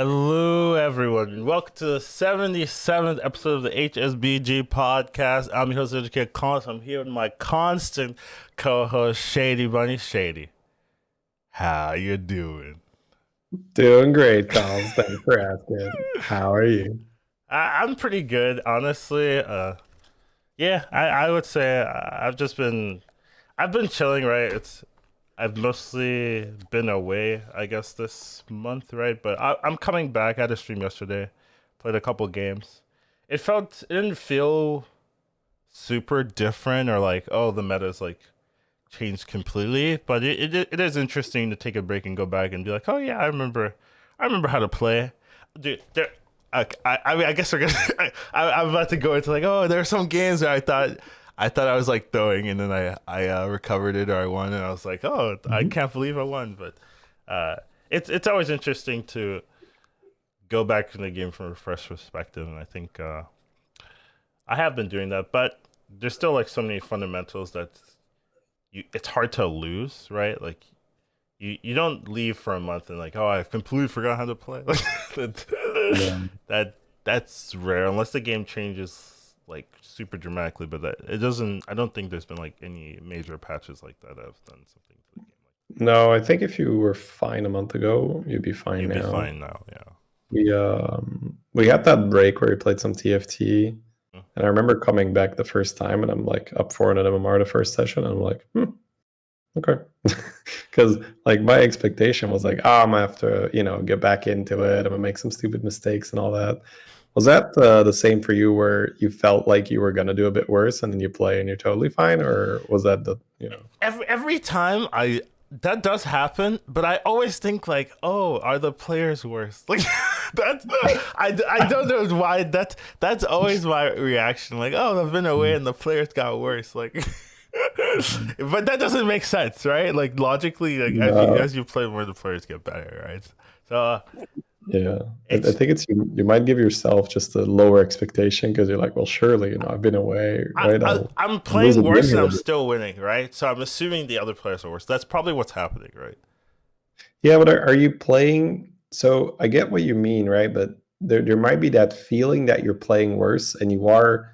Hello, everyone. Welcome to the 77th episode of the HSBG Podcast. I'm your host, Educatedcollins. I'm here with my constant co-host, Shady Bunny. Shady, how you doing? Doing great, Collins. Thanks for asking. How are you? I'm pretty good, honestly. Yeah, I would say I've been chilling, right? I've mostly been away, I guess, this month, right? But I'm coming back. I had a stream yesterday, played a couple games. It didn't feel super different or like, oh, the meta's like changed completely. But it is interesting to take a break and go back and be like, oh yeah, I remember how to play. Dude, I mean, I guess we're gonna. I'm about to go into like, oh, there are some games where I thought I was like throwing, and then I recovered it or I won, and I was like, oh, I Mhm. can't believe I won. But it's always interesting to go back in the game from a fresh perspective, and I think I have been doing that. But there's still like so many fundamentals that it's hard to lose, right? Like you don't leave for a month and like, oh, I've completely forgot how to play. Like Yeah. that that's rare unless the game changes like super dramatically. But it doesn't. I don't think there's been like any major patches like that that have done something to the game. No, I think if you were fine a month ago, you'd be fine You'd be now. fine now. Yeah. We had that break where we played some TFT, Mm. and I remember coming back the first time, and I'm like up 400 MMR the first session, and I'm like, okay, because like my expectation was like, I'm gonna have to, get back into it. I'm gonna make some stupid mistakes and all that. Was that the same for you, where you felt like you were gonna do a bit worse, and then you play and you're totally fine, or was that the? Every time I that does happen, but I always think like, oh, are the players worse? Like that's I don't know why that's always my reaction. Like, oh, I've been away and the players got worse. Like, but that doesn't make sense, right? Like logically, like No, as you play more, the players get better, right? So yeah, I it's think it's you might give yourself just a lower expectation because you're like, well, surely, I've been away, right? I'm I'll lose playing a game worse and here. I'm still winning, right? So I'm assuming the other players are worse. That's probably what's happening, right? Yeah, but are you playing? So I get what you mean, right? But there might be that feeling that you're playing worse, and you are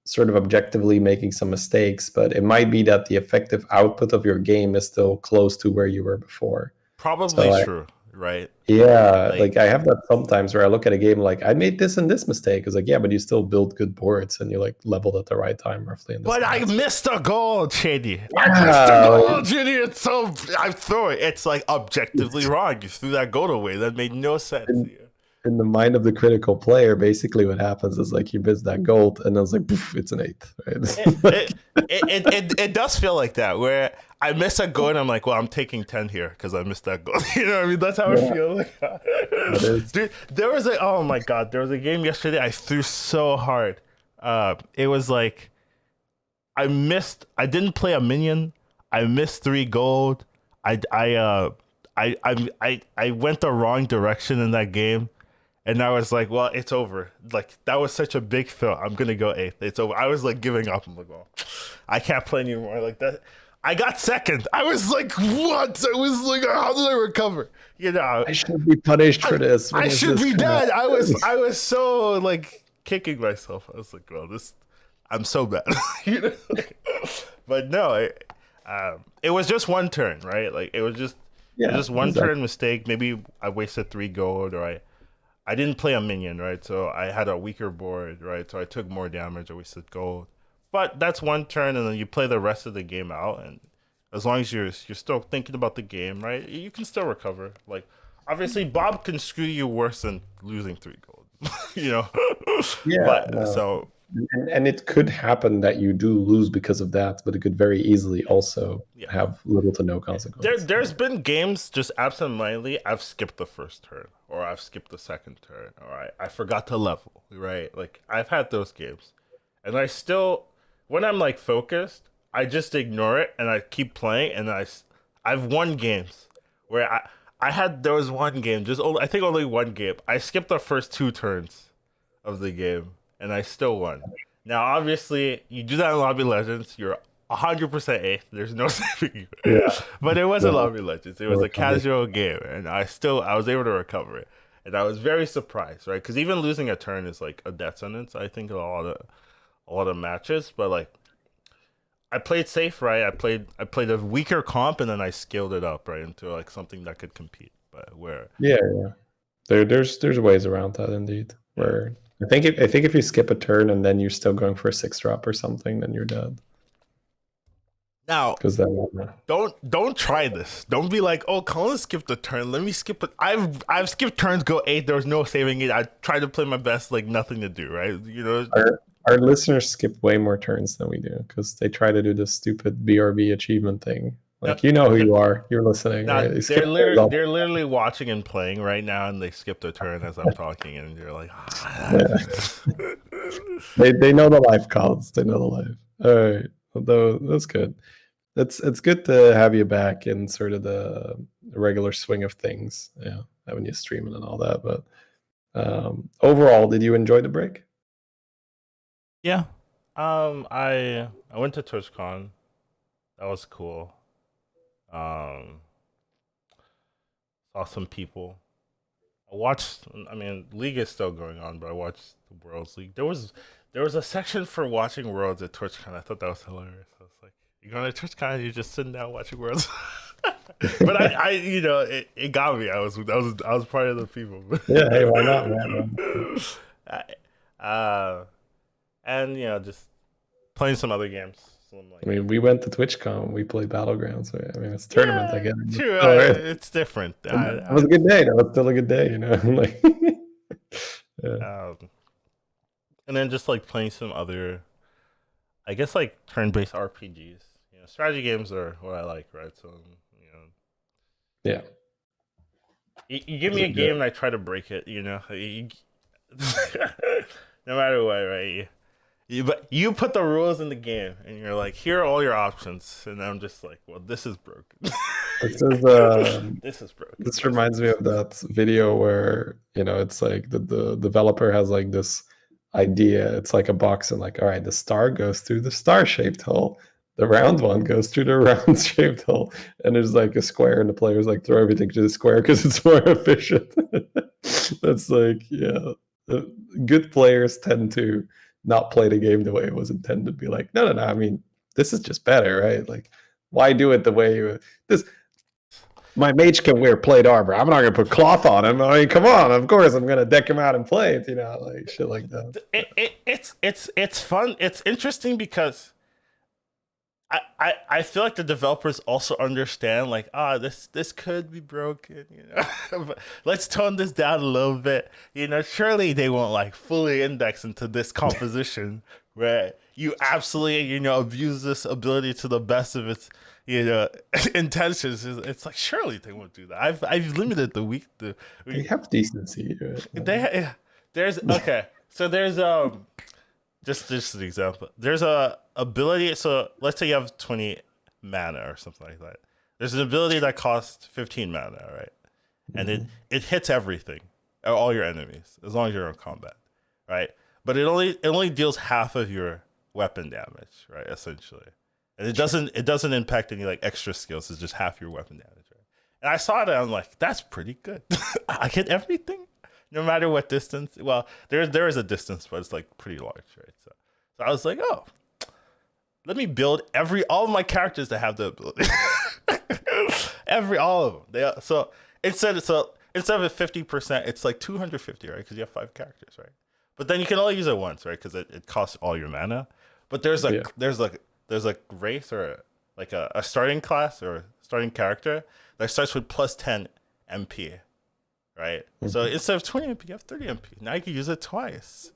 sort of objectively making some mistakes, but it might be that the effective output of your game is still close to where you were before. Probably So true, right? yeah, Like, like I have that sometimes where I look at a game like I made this and this mistake. It's like, yeah, but you still build good boards and you like leveled at the right time roughly and this but and I that. So missed a goal, Shady. I missed a yeah, goal, Shady. It's so I throw it. It's like objectively wrong. You threw that goal away. That made no sense. in, in the mind of the critical player, basically what happens is like you miss that gold and then it's like poof, it's an eighth, It, right? it, it does feel like that where I miss a goal and I'm like, well, I'm taking 10 here because I missed that goal. You know what I mean? That's how it Yeah, feels. that is. Dude, there was a, oh my God, there was a game yesterday I threw so hard. It was like, I didn't play a minion. I missed three gold. I, I, uh, I went the wrong direction in that game. And I was like, well, it's over. Like, that was such a big fail. I'm going to go eighth. It's over. I was like giving up. I'm like, well, I can't play anymore. Like that. I got second. I was like, what? I was like, how did I recover? You know, I should be punished for this. What I is should this be crap? dead. I was so like kicking myself. I was like, well, I'm so bad. You know? But no, it was just one turn, right? Like it was Yeah, just one exactly. turn mistake. Maybe I wasted three gold, or I didn't play a minion, right? So I had a weaker board, right? So I took more damage. I wasted gold. But that's one turn, and then you play the rest of the game out. And as long as you're still thinking about the game, right? You can still recover. Like obviously, Bob can screw you worse than losing three gold, you know. Yeah, But no. so And it could happen that you do lose because of that, but it could very easily also yeah, have little to no consequence. there's been games just absentmindedly I've skipped the first turn, or I've skipped the second turn, or I forgot to level, right? Like I've had those games, and I still, when I'm like focused, I just ignore it and I keep playing, and I've won games where I had there was one game, just only, I think only one game. I skipped the first two turns of the game and I still won. Now, obviously, you do that in Lobby Legends, you're 100% eighth. There's no saving you. Yeah, But it wasn't no, Lobby Legends. It no was a recovery. casual game, and I was able to recover it. and I was very surprised, right? Because even losing a turn is like a death sentence. I think a lot of matches, but like I played safe, right? I played a weaker comp, and then I scaled it up, right, into like something that could compete. But where Yeah, yeah. There's ways around that indeed. Where I think if you skip a turn and then you're still going for a 6-drop or something, then you're dead. now Because then don't try this. Don't be like, oh, Colin skipped a turn. Let me skip it. I've skipped turns, go 8. There was no saving it. I tried to play my best, like nothing to do, right? our listeners skip way more turns than we do because they try to do this stupid BRB achievement thing. Like, you know who you are. You're listening, Now right? they're literally watching and playing right now, and they skipped a turn as I'm talking, and they're like, Yeah. They know the life, Collins. They know the life. All right. Although that's good. It's good to have you back in sort of the regular swing of things. Yeah, having you streaming and all that. But overall, did you enjoy the break? yeah. I went to TwitchCon. That was cool. Um, saw some people. I watched. I mean, League is still going on, but I watched the Worlds League. There was a section for watching Worlds at TwitchCon. I thought that was hilarious. I was like, "You going to TwitchCon? You're just sitting down watching Worlds." But it got me. I was part of the people. Yeah, hey, why not, man? And just playing some other games. So I'm like, I mean, we went to TwitchCon. We played Battlegrounds. So, I mean, it's a tournament, I yeah, guess. true. All right. It's different. It was a good day. That was still a good day, like. Yeah. And then just like playing some other, I guess, like turn-based RPGs. Strategy games are what I like, right? So Yeah. you give me a game and I try to break it. No matter what, right? But you put the rules in the game, and you're like, here are all your options, and I'm just like, well, this is broken. This is This is broken. This reminds me of that video where it's like the developer has like this idea. It's like a box, and like, all right, the star goes through the star-shaped hole. The round one goes through the round-shaped hole, and there's like a square, and the players like throw everything to the square because it's more efficient. That's like, yeah, good players tend to not play the game the way it was intended. Be like, no. I mean, this is just better, right? Like, why do it the way this? My mage can wear plate armor. I'm not gonna put cloth on him. I mean, come on. Of course, I'm gonna deck him out in plate. Like shit like that. It's fun. It's interesting because I feel like the developers also understand, like, this could be broken, but let's tone this down a little bit. Surely they won't like fully index into this composition where you absolutely, abuse this ability to the best of its, intentions. It's like, surely they won't do that. I've limited the week. They have decency. Right? There's just an example. There's a ability. So let's say you have 20 mana or something like that. There's an ability that costs 15 mana, right? And it hits everything, all your enemies, as long as you're in combat, right? But it only deals half of your weapon damage, right? Essentially, and it doesn't impact any like extra skills. It's just half your weapon damage, right? And I saw that, I'm like, that's pretty good. I hit everything. No matter what distance. Well, there is a distance, but it's like pretty large, right? So I was like, oh, let me build all of my characters to have the ability. All of them. So instead of 50%, it's like 250, right? Because you have 5 characters, right? But then you can only use it once, right? Because it costs all your mana. But there's a race or like a starting class or starting character that starts with plus 10 MP. Right? So instead of 20 MP, you have 30 MP. Now you can use it twice.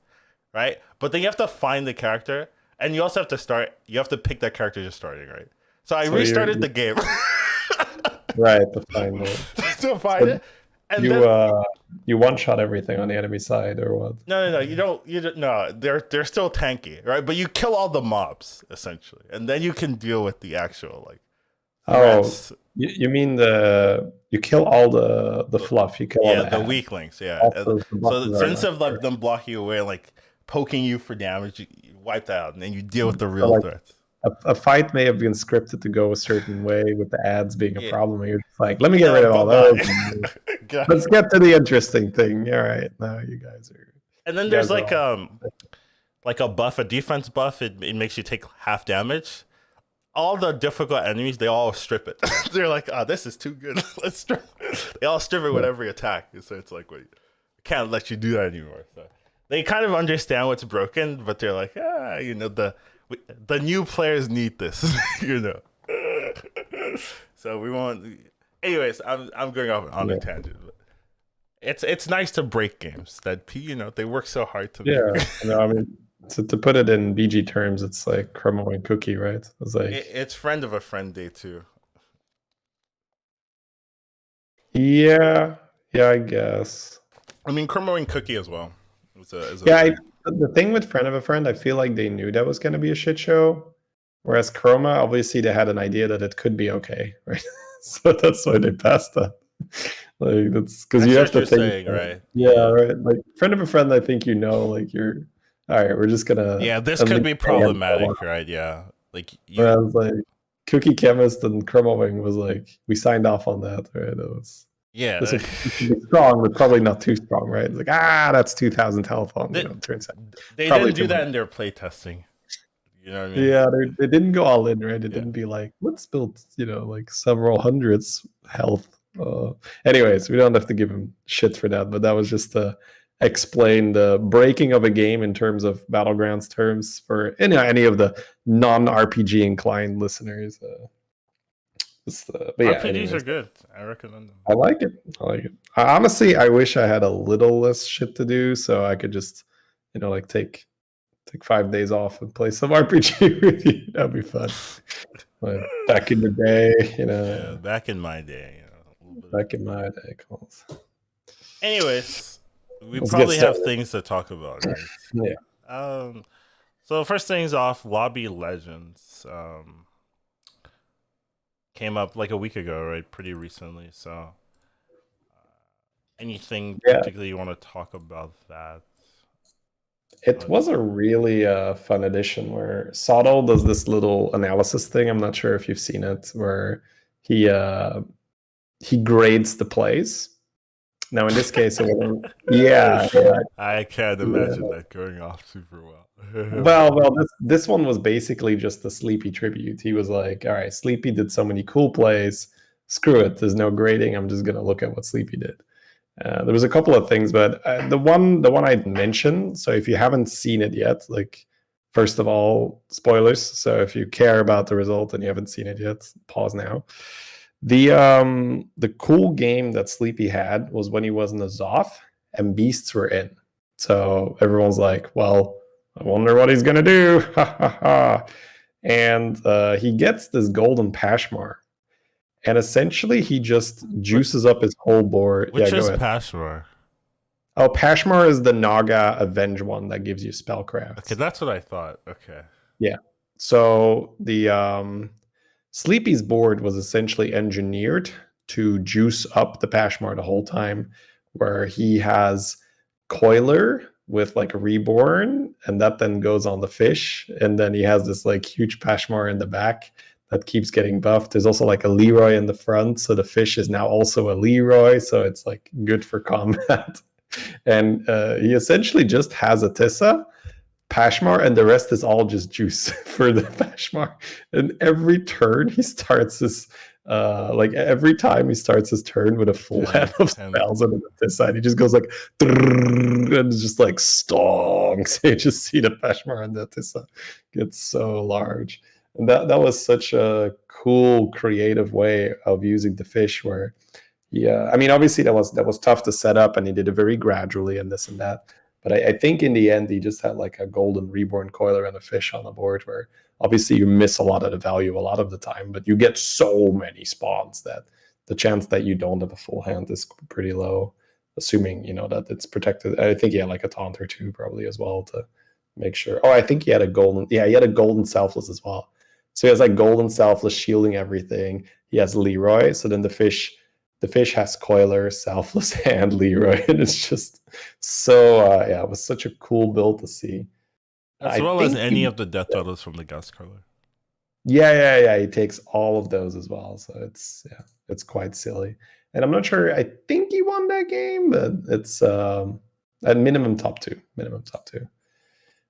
Right? But then you have to find the character, and you also have to pick that character you're starting, right? So I restarted the game. Right, to find it. To find it. And you one-shot everything on the enemy side, or what? No, you don't. No, they're still tanky, right? But you kill all the mobs, essentially. And then you can deal with the actual, like, threats. Oh, you mean you kill all the fluff? You kill all the weaklings. Yeah. So instead of like them blocking you away, like poking you for damage, you wipe that out, and then you deal with the real threats. a fight may have been scripted to go a certain way with the ads being a Yeah. problem. And you're just like, let me get rid of all those. Let's get to the interesting thing. All right, now you guys are. And then there's like a buff, a defense buff. It makes you take half damage. All the difficult enemies, they all strip it. They're like, oh, this is too good. Let's strip. They all strip it with every attack. So it's like, wait, I can't let you do that anymore. So they kind of understand what's broken, but they're like, the new players need this, So we want. Anyways, I'm going off on a tangent. But it's nice to break games that they work so hard to. Yeah, I mean. So to put it in BG terms, it's like Chroma and Cookie, right? It's like it's friend of a friend day too. Yeah, I guess. I mean, Chroma and Cookie as well. The thing with friend of a friend, I feel like they knew that was going to be a shit show, whereas Chroma, obviously, they had an idea that it could be okay, right? So that's why they passed that. Like that's because you have to think, saying, right? Yeah, right. Like friend of a friend, I think like you're. All right, we're just gonna. Yeah, this could be problematic, right? Yeah, like whereas like Cookie Chemist and Chroma Wing was like we signed off on that, right? It was this would be strong, but probably not too strong, right? It's like that's 2,000 telephone. Turns out they didn't do that in their play testing. You know what I mean? Yeah, they didn't go all in, right? It didn't be like let's build, like several hundreds health. Anyways, we don't have to give him shit for that, but that was just explain the breaking of a game in terms of Battlegrounds terms for any of the non-RPG inclined listeners. But RPGs are good. I recommend them. I like it. Honestly, I wish I had a little less shit to do so I could just, like take 5 days off and play some RPG with you. That'd be fun. Like back in the day, Yeah, back in my day, Back in my day, calls. Anyways. Let's probably have things to talk about, right? Yeah. So first things off, Lobby Legends came up like a week ago, right? Pretty recently. So anything particularly you want to talk about that? It was a really fun edition where Sotto does this little analysis thing. I'm not sure if you've seen it, where he grades the plays. Now, in this case, it wasn't. Yeah. I can't imagine that going off super well. well, this one was basically just a Sleepy tribute. He was like, all right, Sleepy did so many cool plays. Screw it. There's no grading. I'm just going to look at what Sleepy did. There was a couple of things, but the one I'd mentioned, so if you haven't seen it yet, like, first of all, spoilers. So if you care about the result and you haven't seen it yet, pause now. The cool game that Sleepy had was when he was in the Zoth and Beasts were in. So everyone's like, well, I wonder what he's gonna do. And he gets this golden Pashmar. And essentially he just juices up his whole board. Which is Pashmar? Oh, Pashmar is the Naga Avenge one that gives you spellcraft. Okay, that's what I thought. Okay. Yeah. So the Sleepy's board was essentially engineered to juice up the Pashmar the whole time, where he has Coiler with like a Reborn, and that then goes on the fish, and then he has this like huge Pashmar in the back that keeps getting buffed. There's also like a Leroy in the front, so the fish is now also a Leroy, so it's like good for combat. And he essentially just has a Tissa, Pashmar, and the rest is all just juice for the Pashmar. And every turn he starts his every time he starts his turn with a full hand of spells on this side, he just goes like and it's just like stonks. You just see the Pashmar and the Tissa gets so large. And that was such a cool, creative way of using the fish where I mean, obviously that was tough to set up, and he did it very gradually and this and that. But I think in the end, he just had like a golden Reborn Coiler and a fish on the board where obviously you miss a lot of the value a lot of the time, but you get so many spawns that the chance that you don't have a full hand is pretty low, assuming, that it's protected. I think he had like a taunt or two probably as well to make sure. Oh, I think he had a golden Selfless as well. So he has like golden Selfless shielding everything. He has Leroy. So then the fish has Coiler, Selfless, and Leroy, and it's just so it was such a cool build to see. As well as any of the death totals from the Gust color. Yeah. He takes all of those as well. So it's quite silly. And I'm not sure. I think he won that game, but it's at minimum top two. Minimum top two.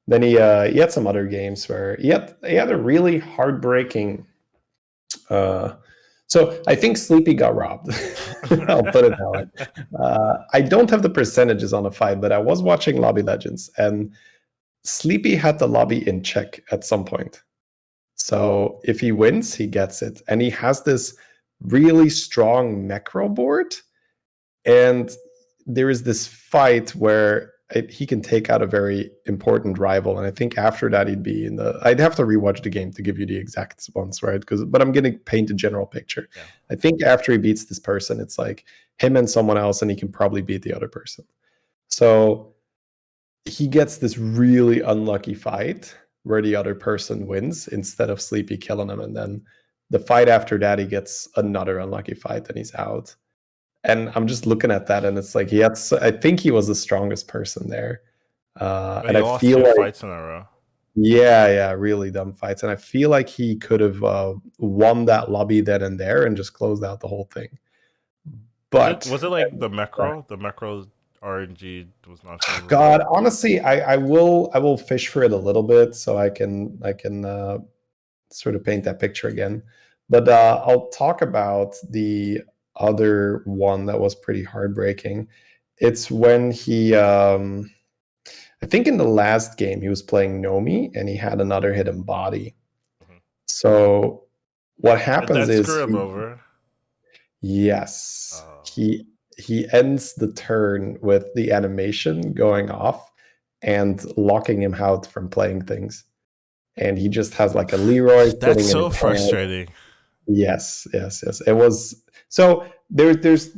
Then he had some other games where he had a really heartbreaking. So I think Sleepy got robbed. I'll put it that way. I don't have the percentages on the fight, but I was watching Lobby Legends, and Sleepy had the lobby in check at some point. So if he wins, he gets it. And he has this really strong macro board. And there is this fight where he can take out a very important rival. And I think after that, I'd have to rewatch the game to give you the exact ones, right? But I'm going to paint a general picture. Yeah. I think after he beats this person, it's like him and someone else, and he can probably beat the other person. So he gets this really unlucky fight where the other person wins instead of Sleepy killing him. And then the fight after that, he gets another unlucky fight and he's out. And I'm just looking at that, and it's like I think he was the strongest person there. And I feel like fights in a row. Yeah, really dumb fights. And I feel like he could have won that lobby then and there and just closed out the whole thing. But was it like the macro? The macro RNG was not favorable. God, honestly, I will fish for it a little bit so I can sort of paint that picture again. But I'll talk about the other one that was pretty heartbreaking. It's when he I think in the last game he was playing Nomi and he had another hidden body. Mm-hmm. So what happens is screw him over. Yes. He ends the turn with the animation going off and locking him out from playing things. And he just has like a Leroy. That's so frustrating. Yes. It was so there is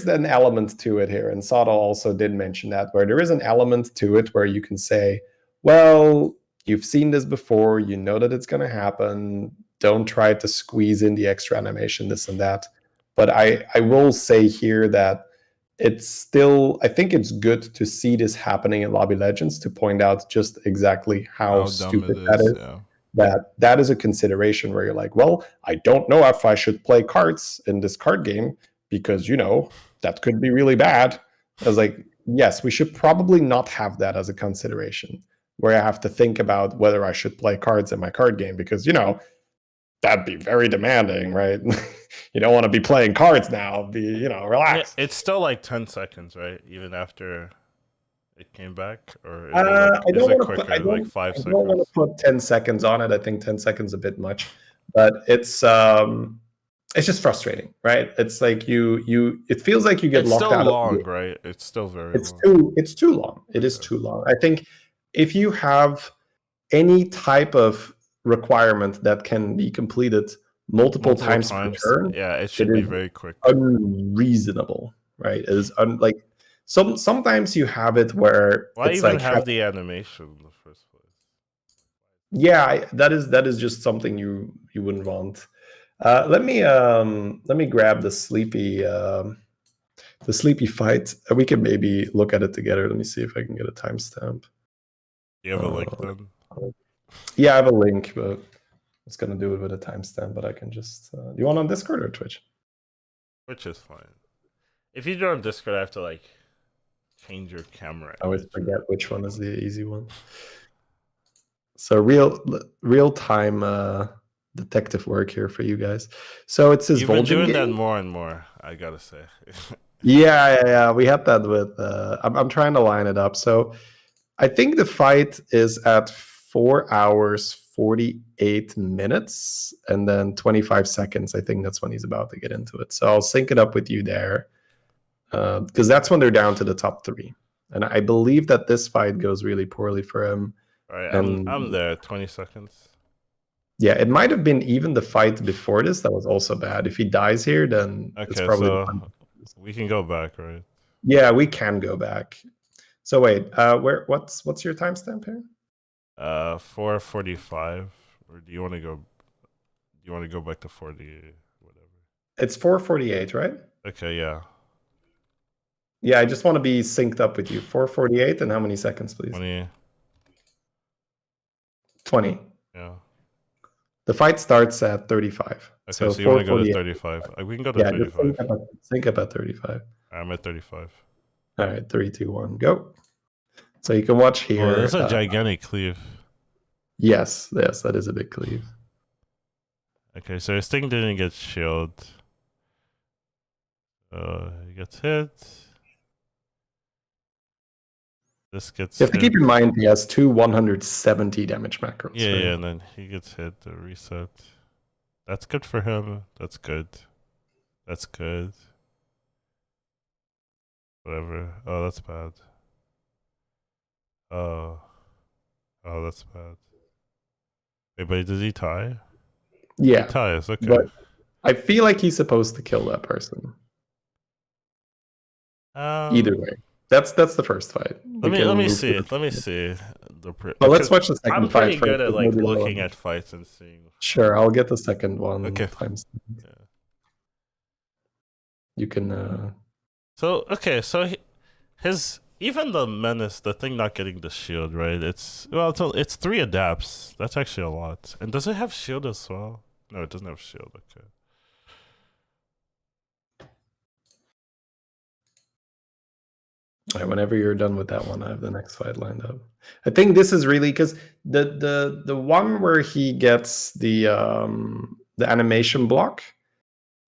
an element to it here, and Sada also did mention that, where there is an element to it where you can say, well, you've seen this before, you know that it's going to happen. Don't try to squeeze in the extra animation, this and that. But I will say here that it's still, I think it's good to see this happening in Lobby Legends to point out just exactly how stupid that is. Yeah. That is a consideration where you're like, well, I don't know if I should play cards in this card game because, that could be really bad. I was like, yes, we should probably not have that as a consideration where I have to think about whether I should play cards in my card game because, that'd be very demanding, right? You don't want to be playing cards now. Relax. It's still like 10 seconds, right? Even after it came back, or I don't want to put, like 5 seconds. I don't want to put 10 seconds on it. I think 10 seconds is a bit much, but it's just frustrating, right? It's like it feels like you get locked out. It's still long, right? It's still very long. It's too long. It is too long. I think if you have any type of requirement that can be completed multiple times per turn, it should be very quick. Unreasonable, right? It is like sometimes you have it where why even like have the animation in the first place? Yeah, that is just something you wouldn't want. Let me grab the sleepy fight. We can maybe look at it together. Let me see if I can get a timestamp. You have a link then? Yeah, I have a link, but I was gonna do it with a timestamp. But I can just. You want on Discord or Twitch? Twitch is fine. If you do it on Discord, I have to like change your camera. I always forget which one is the easy one. So real time detective work here for you guys. So it's his. You've been doing that more and more, I gotta say. Yeah. We had that with. I'm trying to line it up. So I think the fight is at 4 hours 48 minutes and then 25 seconds. I think that's when he's about to get into it. So I'll sync it up with you there because that's when they're down to the top 3. And I believe that this fight goes really poorly for him. All right, I'm there. 20 seconds. Yeah, it might have been even the fight before this that was also bad. If he dies here, then it's probably so we can go back, right? Yeah, we can go back. So wait, what's your timestamp here? 4:45. Or do you want to go? Do you want to go back to 40? Whatever. It's 4:48, right? Okay, yeah. Yeah, I just want to be synced up with you. 4:48, and how many seconds, please? 20. 20. Yeah. The fight starts at 35. Okay, So you want to go to 448. 35? We can go to Yeah, just 35. think about 35. I'm at 35. All right, 3, 2, 1, go. So you can watch here. Oh, that's a gigantic cleave. Yes, that is a big cleave. Okay, so his thing didn't get shielded. He gets hit. This gets You have to keep in mind he has 2 170 damage macros. Yeah, right? yeah, and then he gets hit, the reset. That's good for him. That's good. That's good. Whatever. Oh, that's bad. Oh, that's bad. Wait, but does he tie? Yeah. He ties, okay. But I feel like he's supposed to kill that person. Either way. That's the first fight. Let me see. Let me see. Well, let's watch the second fight. I'm pretty good at like looking at fights and seeing. Sure, I'll get the second one. Okay. Yeah. You can. So his even the menace, the thing not getting the shield, right? It's 3 adapts. That's actually a lot. And does it have shield as well? No, it doesn't have shield. Okay. All right, whenever you're done with that one, I have the next fight lined up. I think this is really because the one where he gets the animation block.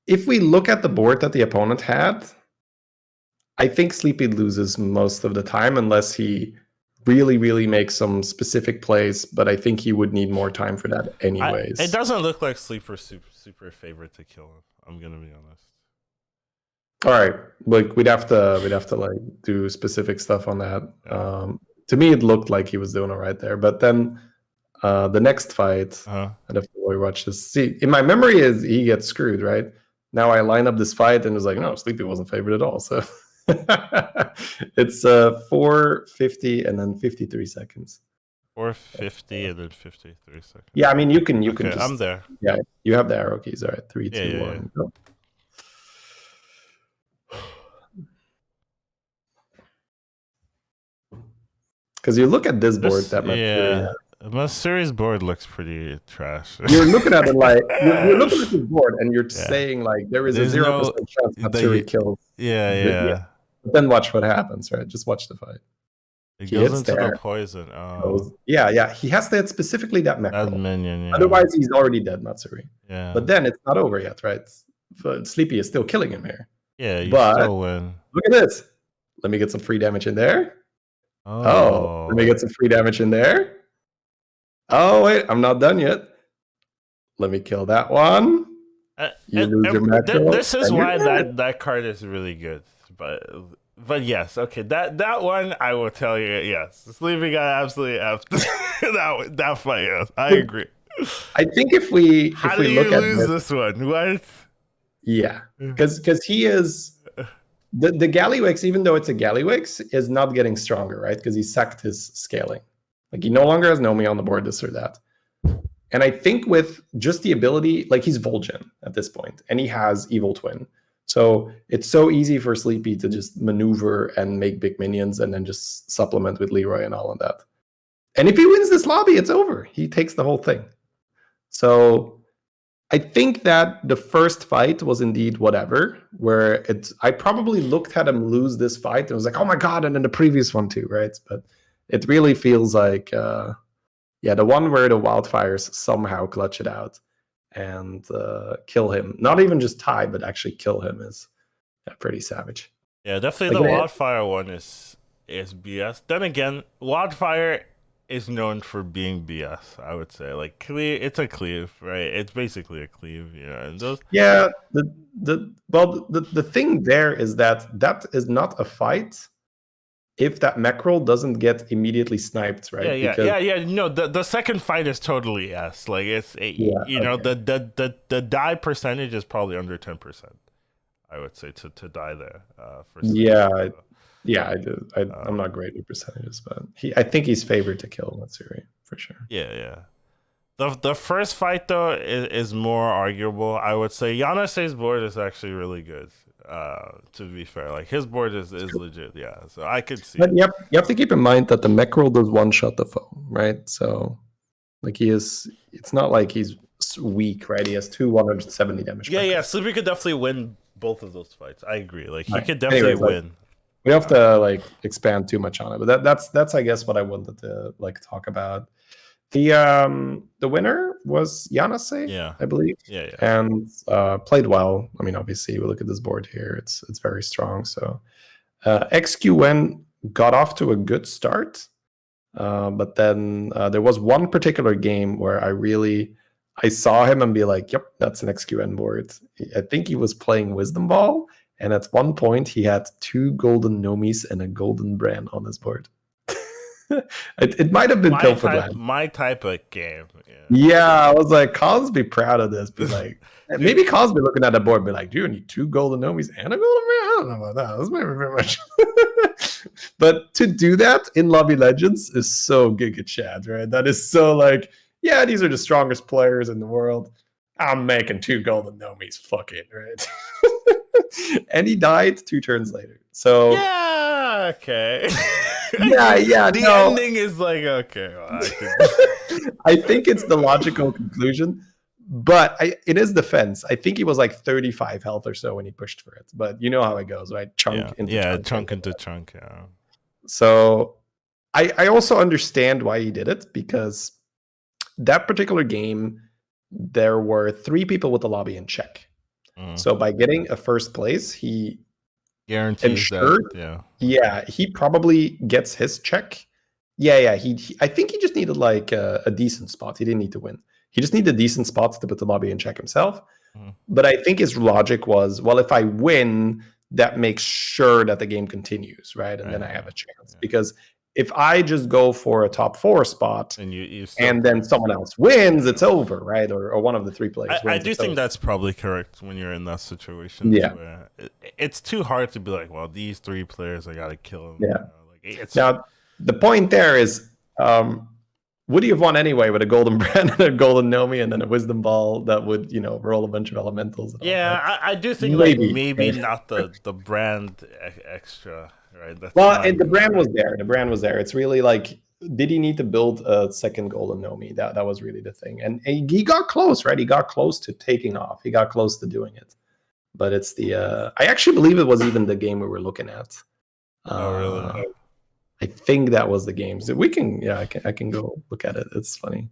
If we look at the board that the opponent had, I think Sleepy loses most of the time unless he really, really makes some specific plays. But I think he would need more time for that anyways. It doesn't look like Sleeper super favorite to kill him. I'm gonna be honest. All right, like we'd have to like do specific stuff on that. Yeah. To me, it looked like he was doing all right there, but then the next fight, I'd have to watch this. See, in my memory, is he gets screwed, right? Now I line up this fight and it was like, no, Sleepy wasn't favored at all. So it's 450 and then 53 seconds. 450 and then 53 seconds. Yeah, I mean you can just, I'm there. Yeah, you have the arrow keys. All right, 3, 2, 1. Go. Because you look at this board, Matsuri's board looks pretty trash. You're looking at it like you're looking at this board and you're saying like there's a 0% chance Matsuri kills. Yeah. But then watch what happens, right? Just watch the fight. It goes into the poison. Oh. Yeah. He has to hit specifically that macro. That minion, yeah. Otherwise, he's already dead, Matsuri. Yeah. But then it's not over yet, right? Sleepy is still killing him here. Yeah, you still win. Look at this. Let me get some free damage in there. Oh, let me get some free damage in there. Oh, wait, I'm not done yet. Let me kill that one. You lose your macro. This is why that card is really good. But yes, okay, that one I will tell you, yes. Sleepy got absolutely effed that fight, yes. I agree. I think if we How do you lose this one? What? Yeah, because he is the Gallywix, even though it's a Gallywix, is not getting stronger, right? Because he sacked his scaling. Like he no longer has Nomi on the board, this or that. And I think with just the ability, like he's Vol'jin at this point, and he has Evil Twin. So it's so easy for Sleepy to just maneuver and make big minions and then just supplement with Leroy and all of that. And if he wins this lobby, it's over. He takes the whole thing. So I think that the first fight was indeed whatever, where I probably looked at him lose this fight and was like, oh my God, and then the previous one too, right? But it really feels like, the one where the wildfires somehow clutch it out and kill him. Not even just tie, but actually kill him is pretty savage. Yeah, definitely the wildfire one is BS. Then again, wildfire is known for being BS, I would say. Like cleave, it's a cleave, right? It's basically a cleave, And those. Yeah, the thing there is that is not a fight if that mackerel doesn't get immediately sniped, right? Yeah. No, the second fight is totally yes. Like it's the die percentage is probably under 10%. I would say to die there. I do. I'm not great with percentages, but I think he's favored to kill Matsuri for sure. Yeah. The first fight though is more arguable. I would say Yanase's board is actually really good. To be fair, like his board is legit, yeah. So I could see. But you have to keep in mind that the mackerel does one shot the foe, right? So like it's not like he's weak, right? He has 170 damage. Yeah. Sleepy could definitely win both of those fights. I agree. Like he Right. could definitely Anyways, win. We don't have to like expand too much on it, but that's I guess what I wanted to like talk about. The winner was Yanase, Yeah. I believe. Yeah. And played well. I mean, obviously, we look at this board here; it's very strong. So XQN got off to a good start, but then there was one particular game where I saw him and be like, "Yep, that's an XQN board." I think he was playing Wisdom Ball, and at one point he had 2 golden Nomis and a golden Bran on his board. it might have been Pilfered Land. My type of game. Yeah, I was like, Collins be proud of this. Be like, maybe Collins be looking at the board, be like, "Do you need 2 golden Nomis and a golden Bran?" I don't know about that. That's maybe very much. But to do that in Lobby Legends is so Giga Chad, right? That is so like, yeah, these are the strongest players in the world. I'm making 2 golden Nomis. Fuck it, right? And he died 2 turns later. So yeah, okay. yeah. The ending is like, okay. Well, I think it's the logical conclusion. But in his defense, I think he was like 35 health or so when he pushed for it. But you know how it goes, right? Chunk into chunk. Yeah. So I also understand why he did it, because that particular game, there were 3 people with the lobby in check. So by getting a first place, he guarantees ensured, that. Yeah, he probably gets his check. Yeah. I think he just needed like a decent spot. He didn't need to win. He just needed decent spots to put the lobby in check himself. But I think his logic was, well, if I win, that makes sure that the game continues, right? And then I have a chance. Because if I just go for a top 4 spot and then someone else wins, it's over, right? Or one of the 3 players wins. I do think that's probably correct when you're in that situation. Yeah. Where it's too hard to be like, well, these 3 players, I got to kill them. Yeah. Now, the point there is, would he have won anyway with a golden Bran and a golden Nomi and then a wisdom ball that would, roll a bunch of elementals? Yeah, I do think maybe not the brand extra, right? The brand was there. The brand was there. It's really like, did he need to build a second golden Nomi? That was really the thing. And he got close, right? He got close to taking off. He got close to doing it. But it's I actually believe it was even the game we were looking at. Oh, really? I think that was the game. So I can go look at it. It's funny.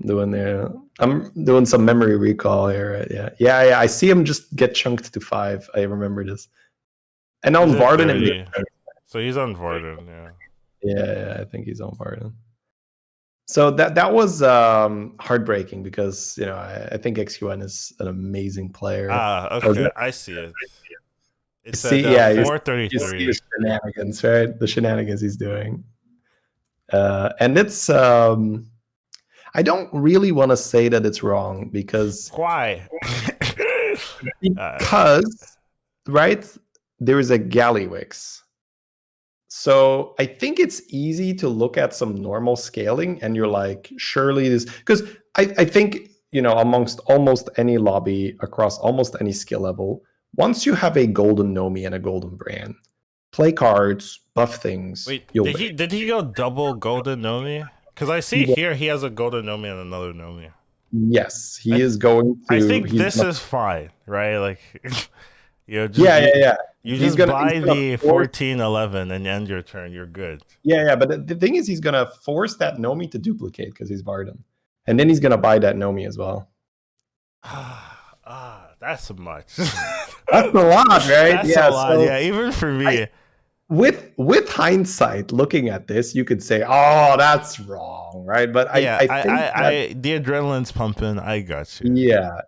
I'm doing some memory recall here. Right? Yeah. I see him just get chunked to 5. I remember this. And on Varden. So he's on Varden, Yeah, I think he's on Varden. So that was heartbreaking because I think XQN is an amazing player. Okay, I see it. It's 433. You see the shenanigans, right? The shenanigans he's doing. And it's I don't really want to say that it's wrong because why? Because right, there is a Gallywix. So I think it's easy to look at some normal scaling and you're like, surely this, because I think, amongst almost any lobby across almost any skill level, once you have a golden Nomi and a golden Bran, play cards, buff things. Wait, did he go double golden Nomi? Because I see here he has a golden Nomi and another Nomi. Yes, he is going to. I think this is fine, right? Like, yeah. You just buy the 14-11 and end your turn. You're good. Yeah. But the thing is, he's gonna force that Nomi to duplicate because he's Varden, and then he's gonna buy that Nomi as well. That's much. That's a lot, right? That's a lot. So even for me. With hindsight, looking at this, you could say, "Oh, that's wrong," right? But I think the adrenaline's pumping. I got you.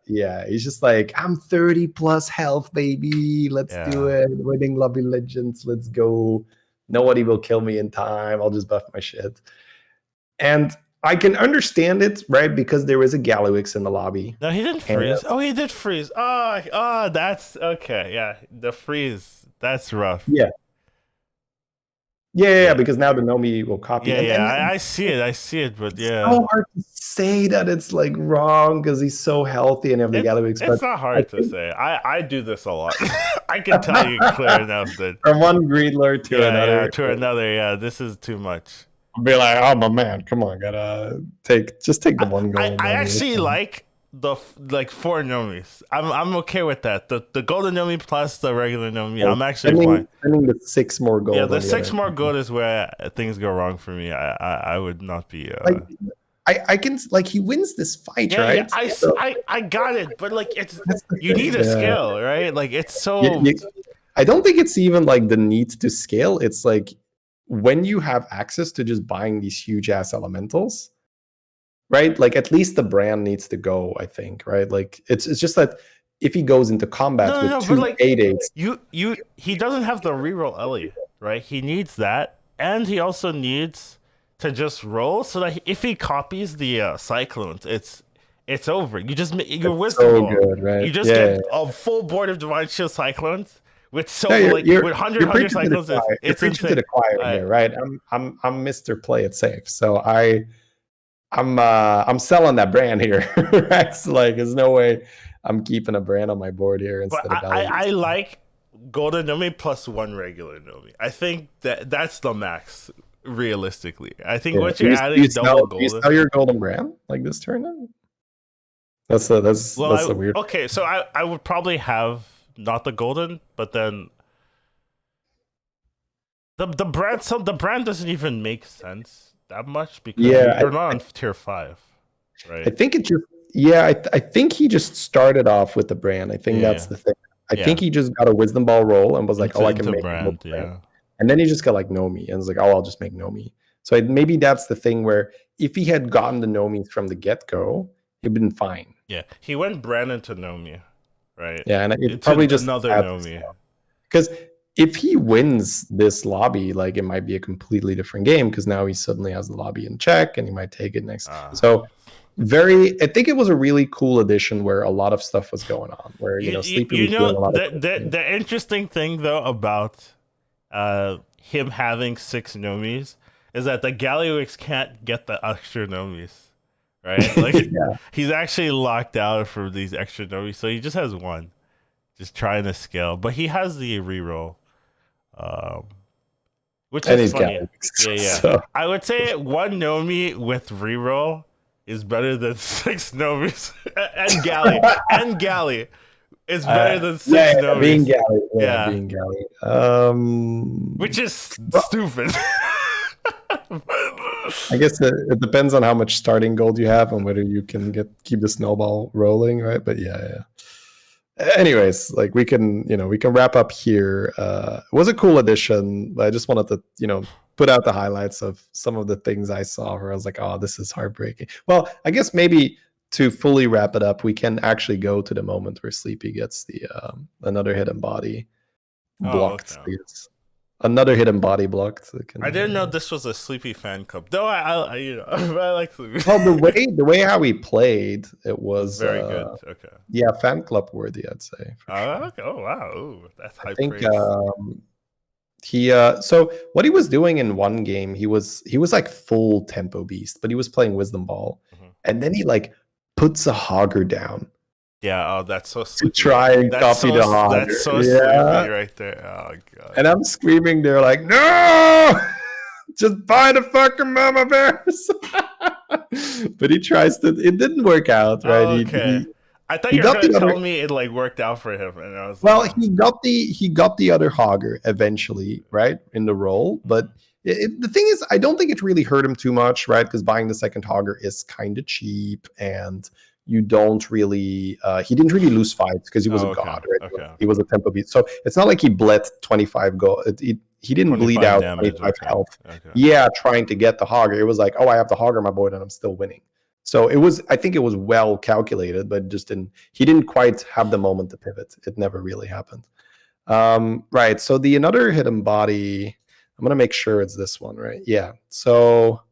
Yeah. He's just like, I'm 30 plus health, baby. Let's do it. Winning Lobby Legends. Let's go. Nobody will kill me in time. I'll just buff my shit. And I can understand it, right? Because there is a Gallywix in the lobby. No, he didn't freeze. He did freeze. Oh, that's okay. Yeah, the freeze. That's rough. Yeah, because now the Nomi will copy. I see it, but yeah. It's so hard to say that it's like wrong because he's so healthy and every Gallywix. It's not hard to say. I do this a lot. I can tell you clear enough that from one Greedler to another. Yeah, this is too much. I'll be like, oh my man, come on, gotta take the one goal. I actually like like 4 Nomis. I'm okay with that. The golden Nomi plus the regular Nomi. Yeah. I'm actually fine. Spending the 6 more gold. Yeah, the on 6 other more end. gold is where things go wrong for me. I would not be. Like, I can, like, he wins this fight, Yeah, right? yeah. So I got it, but like that's the you need thing, a skill, right? Like it's so. I don't think it's even like the need to scale. It's like when you have access to just buying these huge ass elementals, right? Like at least the brand needs to go, I think, right? Like it's just that if he goes into combat with No, two but like 8/8s, he doesn't have the reroll Ellie, right? He needs that, and he also needs to just roll so that if he copies the cyclones, it's over. You just you're wisdom so ball. good, right? You just Yeah, get a full board of divine shield cyclones with you're, with 100 you're preaching to the cyclones. choir. You're It's preaching to insane. the choir here, right? I'm Mr. Play It Safe, so I'm selling that brand here, right? So like, there's no way I'm keeping a brand on my board here But instead of Belly. I like golden Nomi plus 1 regular Nomi. I think that's the max. Realistically, I think once you're adding double golden, you sell your golden brand like this tournament? That's a weird. Okay, so I would probably have not the golden, but then the brand doesn't even make sense that much because you're not on tier 5, right? I think it just I think he just started off with the brand. I think that's the thing. I think he just got a wisdom ball roll and was like, I can make brand, brand. And then he just got like Nomi and was like, I'll just make Nomi. So maybe that's the thing where if he had gotten the Nomis from the get-go, he'd been fine. Yeah, he went brand into Nomi, right? Yeah, and it's probably just another Nomi. Because if he wins this lobby, like it might be a completely different game because now he suddenly has the lobby in check and he might take it next. So I think it was a really cool edition where a lot of stuff was going on. Where Sleepy was doing a lot of the interesting thing though about him having 6 Nomis is that the Galliwix can't get the extra Nomis, right? Like he's actually locked out for these extra Nomis, so he just has 1, just trying to scale. But he has the reroll, which is funny. Yeah. So. I would say 1 Nomi with reroll is better than 6 Nomis, and Galley. It's better than 6 Nomis. Being Galley. Yeah, being Galley. Which is stupid. I guess it depends on how much starting gold you have and whether you can keep the snowball rolling, right? But yeah. Anyways, like we can wrap up here. It was a cool edition, but I just wanted to, put out the highlights of some of the things I saw where I was like, oh, this is heartbreaking. Well, I guess maybe to fully wrap it up, we can actually go to the moment where Sleepy gets the another hidden body blocked. Another hidden body blocked. I didn't know this was a Sleepy fan club. Though I like Sleepy. Well, the way how he played, it was very good. Okay. Yeah, fan club worthy, I'd say. Okay. Oh wow. Ooh, that's high praise. He so what he was doing in one game, he was like full tempo beast, but he was playing wisdom ball, and then he like puts a hogger down. Yeah, that's so sleepy. To try and copy the hogger. That's so sleepy right there. Oh god. And I'm screaming there like, no, just buy the fucking mama bears. But he tries to. It didn't work out, right? Okay. I thought you were going to tell me it like worked out for him, and I was like, he got the other hogger eventually, right, in the roll. But the thing is, I don't think it really hurt him too much, right? Because buying the second hogger is kind of cheap, and you don't really. He didn't really lose fights because he was a god, right? Okay. He was a tempo beast, so it's not like he bled 25 gold. He didn't bleed out damage, 25 health. Okay. Yeah, trying to get the hogger. It was like, oh, I have the hogger on my board, and I'm still winning. So I think it was well calculated, but he didn't quite have the moment to pivot. It never really happened. Right. So the another hidden body, I'm going to make sure it's this one, right? Yeah. So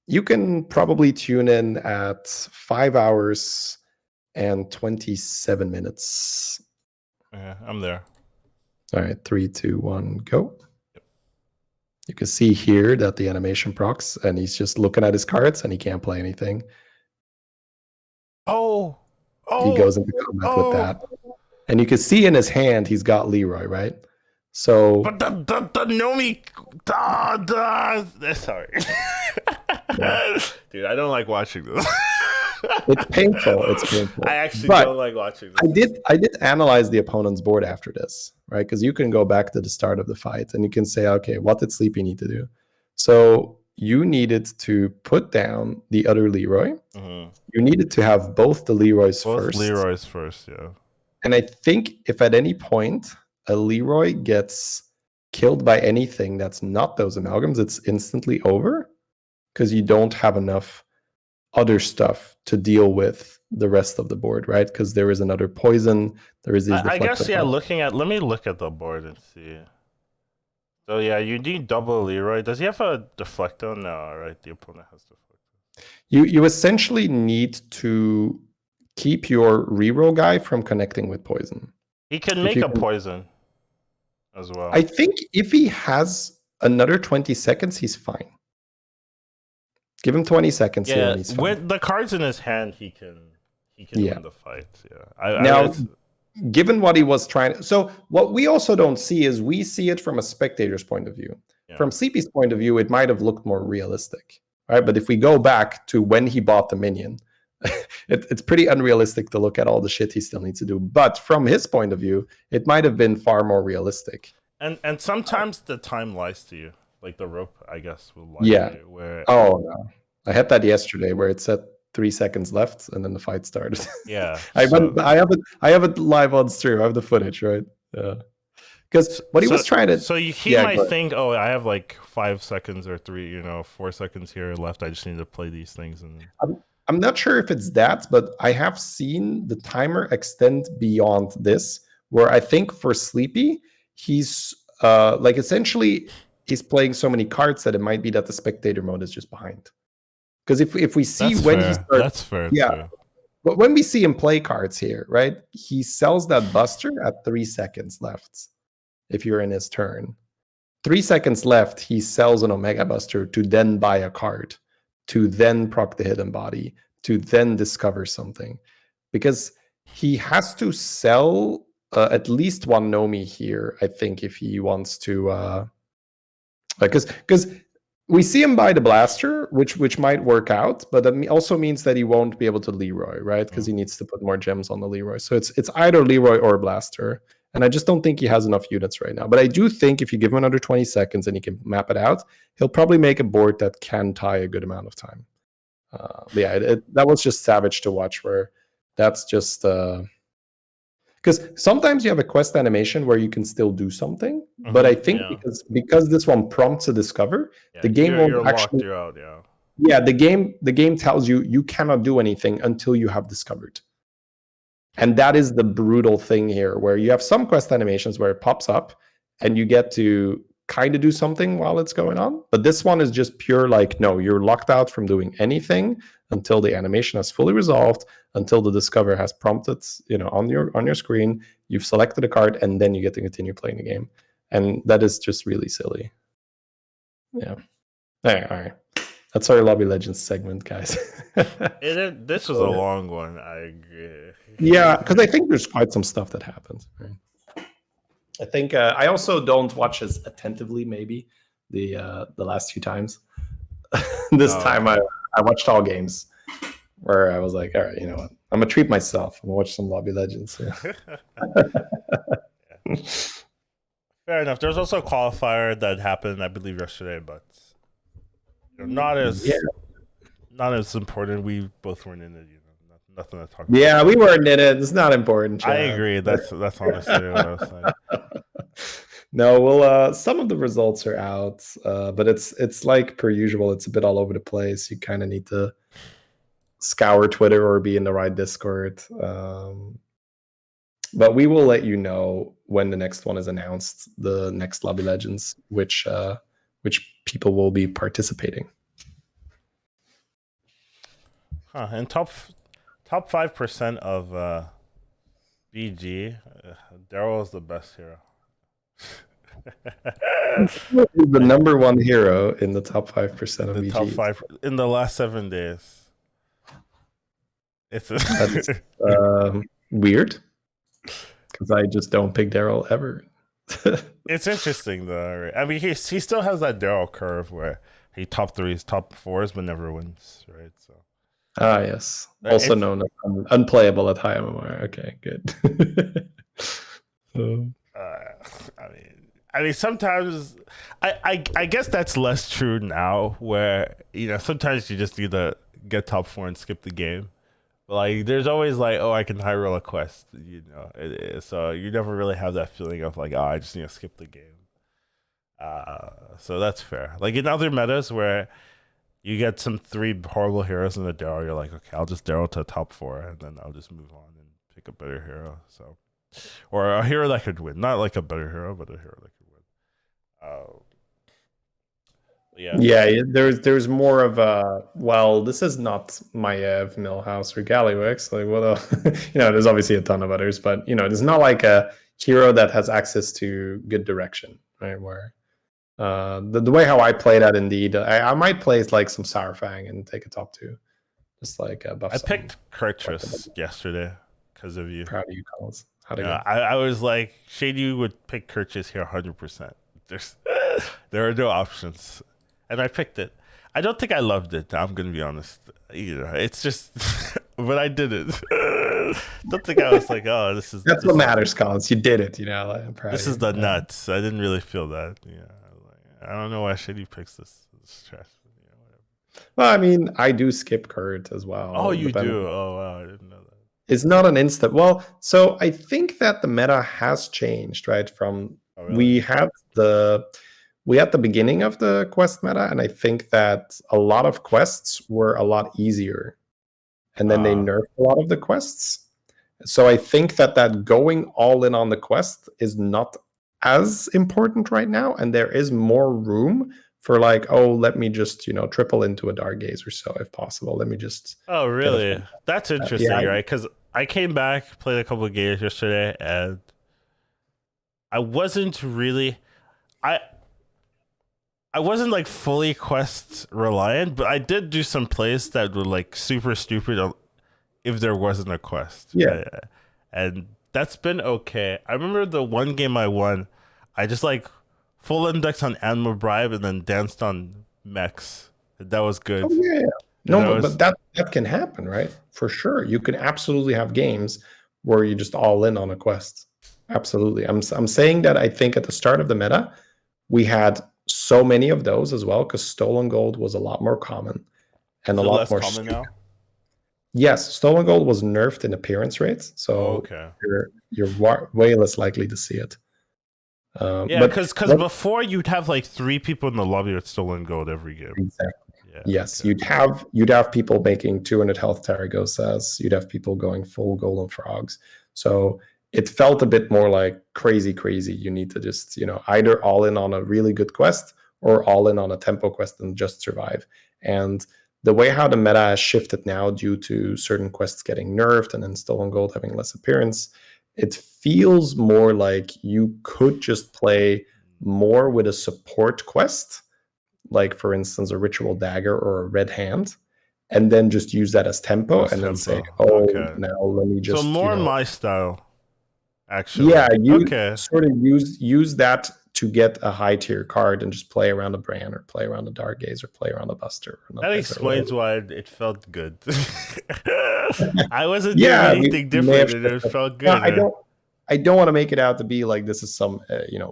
you can probably tune in at 5 hours and 27 minutes. Yeah, I'm there. All right. 3, 2, 1, go. You can see here that the animation procs, and he's just looking at his cards, and he can't play anything. Oh! He goes into combat with that, and you can see in his hand he's got Leroy, right? So, but the Nomi, sorry, dude, I don't like watching this. It's painful. It's painful. I actually But don't like watching this. I did analyze the opponent's board after this, right? Because you can go back to the start of the fight and you can say, okay, what did Sleepy need to do? So you needed to put down the other Leroy. Mm-hmm. You needed to have both the Leroys Both first. Leroy's first, yeah. And I think if at any point a Leroy gets killed by anything that's not those amalgams, it's instantly over because you don't have enough other stuff to deal with the rest of the board, right? Because there is another poison. There is these. I guess, yeah. Let me look at the board and see. So yeah, you need double Leroy. Does he have a deflector? No, right? The opponent has deflector. You essentially need to keep your reroll guy from connecting with poison. He can make a poison as well. I think if he has another 20 seconds, he's fine. Give him 20 seconds here and he's fine. With the cards in his hand, he can win the fight. Yeah. Now, given what he was trying to... So what we also don't see is we see it from a spectator's point of view. Yeah. From Sleepy's point of view, it might have looked more realistic, right? But if we go back to when he bought the minion, it's pretty unrealistic to look at all the shit he still needs to do. But from his point of view, it might have been far more realistic. And sometimes the time lies to you. Like the rope, I guess, will lie to you. Oh, no. I had that yesterday where it said 3 seconds left and then the fight started. Yeah. I have it live on stream. I have the footage, right? Yeah. Because what he was trying to... So he might think, oh, I have like 5 seconds or 4 seconds here left. I just need to play these things. And I'm not sure if it's that, but I have seen the timer extend beyond this, where I think for Sleepy, he's essentially he's playing so many cards that it might be that the spectator mode is just behind. Because if we see that's when fair. he starts, that's fair. Yeah, fair. But when we see him play cards here, right, he sells that Buster at 3 seconds left. If you're in his turn, 3 seconds left, he sells an Omega Buster to then buy a card, to then proc the hidden body, to then discover something, because he has to sell at least one Nomi here, I think, if he wants to, because we see him buy the blaster, which might work out, but that also means that he won't be able to Leroy, right? Because he needs to put more gems on the Leroy. So it's either Leroy or blaster, and I just don't think he has enough units right now. But I do think if you give him another 20 seconds and he can map it out, he'll probably make a board that can tie a good amount of time. That was just savage to watch, where that's just... Because sometimes you have a quest animation where you can still do something, but I think because this one prompts a discover, the game won't actually... the game tells you cannot do anything until you have discovered. And that is the brutal thing here, where you have some quest animations where it pops up and you get to kind of do something while it's going on. But this one is just pure like, no, you're locked out from doing anything until the animation has fully resolved, until the discover has prompted, on your screen, you've selected a card, and then you get to continue playing the game. And that is just really silly. Yeah. All right. That's our Lobby Legends segment, guys. This was a long one. I agree. Yeah, because I think there's quite some stuff that happens. Right? I think I also don't watch as attentively, maybe, the last few times. This time I watched all games, where I was like, all right, you know what? I'm going to treat myself. I'm going to watch some Lobby Legends. Yeah. Fair enough. There's also a qualifier that happened, I believe, yesterday, but not as important. We both weren't in it, nothing to talk about. Yeah, we weren't in it. It's not important. Chad. I agree. That's honestly what I was saying. No, well, some of the results are out, but it's like per usual. It's a bit all over the place. You kind of need to scour Twitter or be in the right Discord. But we will let you know when the next one is announced, the next Lobby Legends, which people will be participating. And top 5% of BG, Daryl is the best hero. The number one hero in the top 5% of BG. Top 5 in the last 7 days. It's That's weird, because I just don't pick Daryl ever. It's interesting though. Right? I mean, he still has that Daryl curve where he top 3s, top 4s, but never wins, right? So Ah, yes. Also It's known as unplayable at high MMR. Okay, good. So, I mean, sometimes I guess that's less true now. Where sometimes you just need to get top four and skip the game. But like, there's always like, oh, I can high roll a quest. So you never really have that feeling of like, oh, I just need to skip the game. So that's fair. Like in other metas where you get some three horrible heroes in the Darrow, you're like, okay, I'll just Darrow to top four, and then I'll just move on and pick a better hero. So, or a hero that could win, not like a better hero, but a hero that could win. Yeah. yeah, there's more of a, well, this is not Maiev, Millhouse, or Gallywix. Like what there's obviously a ton of others, but there's not like a hero that has access to good direction, right? Where the way how I play that, indeed, I might play like some Sourfang and take a top two, just like buff. I picked Kurtrus yesterday because of you. Proud of you, Collins. How'd it go? I was like, Shady would pick Kurtrus here 100%. There are no options, and I picked it. I don't think I loved it. I'm gonna be honest. It's just, but I did it. Don't think I was like, oh, this is. That's what matters, Collins. You did it. Like, I'm proud. This is the nuts. I didn't really feel that. I don't know why Shady picks this trash. Whatever. Well, I mean, I do skip Kurt as well. Oh, you do? Oh, wow, I didn't know that. It's not an instant. Well, so I think that the meta has changed, right? From really? we had the beginning of the quest meta, and I think that a lot of quests were a lot easier, and then they nerfed a lot of the quests. So I think that going all in on the quest is not as important right now, and there is more room for like, oh, let me just triple into a Dark Gaze or so if possible. Let me just. Oh, really? That's interesting, right? Because I came back, played a couple of games yesterday, and I wasn't really, I wasn't like fully quest reliant, but I did do some plays that were like super stupid if there wasn't a quest. Yeah. And that's been okay. I remember the one game I won, I just like full index on Animal Bribe and then danced on mechs. That was good. Oh, yeah. No, but that can happen, right? For sure. You can absolutely have games where you just all in on a quest. Absolutely. I'm saying that I think at the start of the meta, we had so many of those as well, because Stolen Gold was a lot more common and a lot less more common now. Yes, Stolen Gold was nerfed in appearance rates, so you're way less likely to see it. Because before you'd have like 3 people in the lobby with Stolen Gold every game. Exactly. Yeah, yes, okay. You'd have people making 200 health Tarragosas. You'd have people going full golden frogs. So it felt a bit more like crazy. You need to just either all in on a really good quest or all in on a tempo quest and just survive. And the way how the meta has shifted now due to certain quests getting nerfed and then Stolen Gold having less appearance, it feels more like you could just play more with a support quest, like for instance a Ritual Dagger or a Red Hand, and then just use that as tempo then say, now let me just. So more my style, actually. Yeah, you sort of use that to get a high tier card and just play around a Bran or play around a Dark Gaze or play around a Buster. That explains why it felt good. I wasn't doing anything different and it felt good. No, I don't want to make it out to be like this is some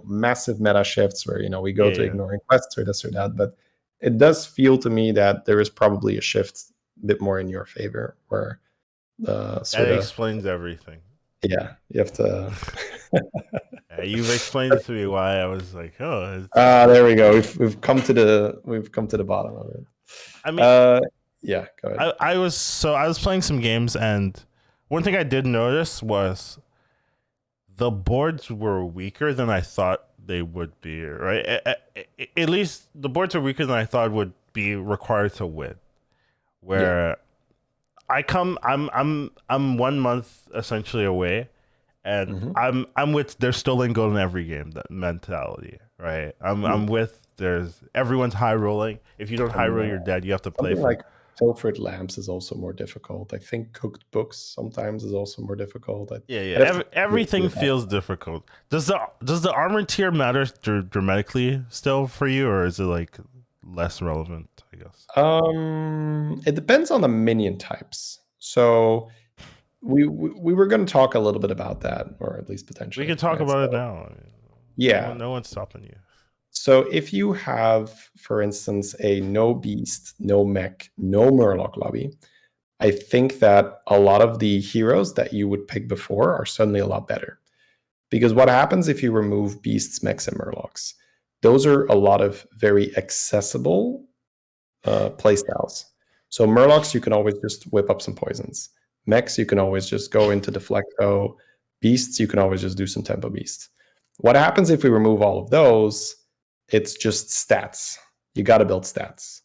massive meta shifts where we go to ignoring quests or this or that, but it does feel to me that there is probably a shift a bit more in your favor where that explains everything. Yeah, you have to. You've explained to me why I was like, oh. There we go. We've come to the bottom of it. I mean, yeah. Go ahead. I was playing some games, and one thing I did notice was the boards were weaker than I thought they would be. Right, at least the boards are weaker than I thought would be required to win. Where I'm 1 month essentially away, and I'm with there's Stolen Gold in every game, that mentality, right? I'm with everyone's high rolling. If you don't high roll, you're dead. You have to play like Pilfered Lamps is also more difficult. I think Cooked Books sometimes is also more difficult. Everything feels difficult. Does the armor tier matter dramatically still for you, or is it like less relevant, I guess? It depends on the minion types. So we were going to talk a little bit about that, or at least potentially. We can talk right? about it So, now. I mean, yeah. no one's stopping you. So if you have, for instance, a no beast, no mech, no murloc lobby, I think that a lot of the heroes that you would pick before are suddenly a lot better. Because what happens if you remove beasts, mechs, and murlocs? Those are a lot of very accessible playstyles. So murlocs, you can always just whip up some poisons. Mechs, you can always just go into Deflecto. Beasts, you can always just do some tempo beasts. What happens if we remove all of those? It's just stats. You got to build stats.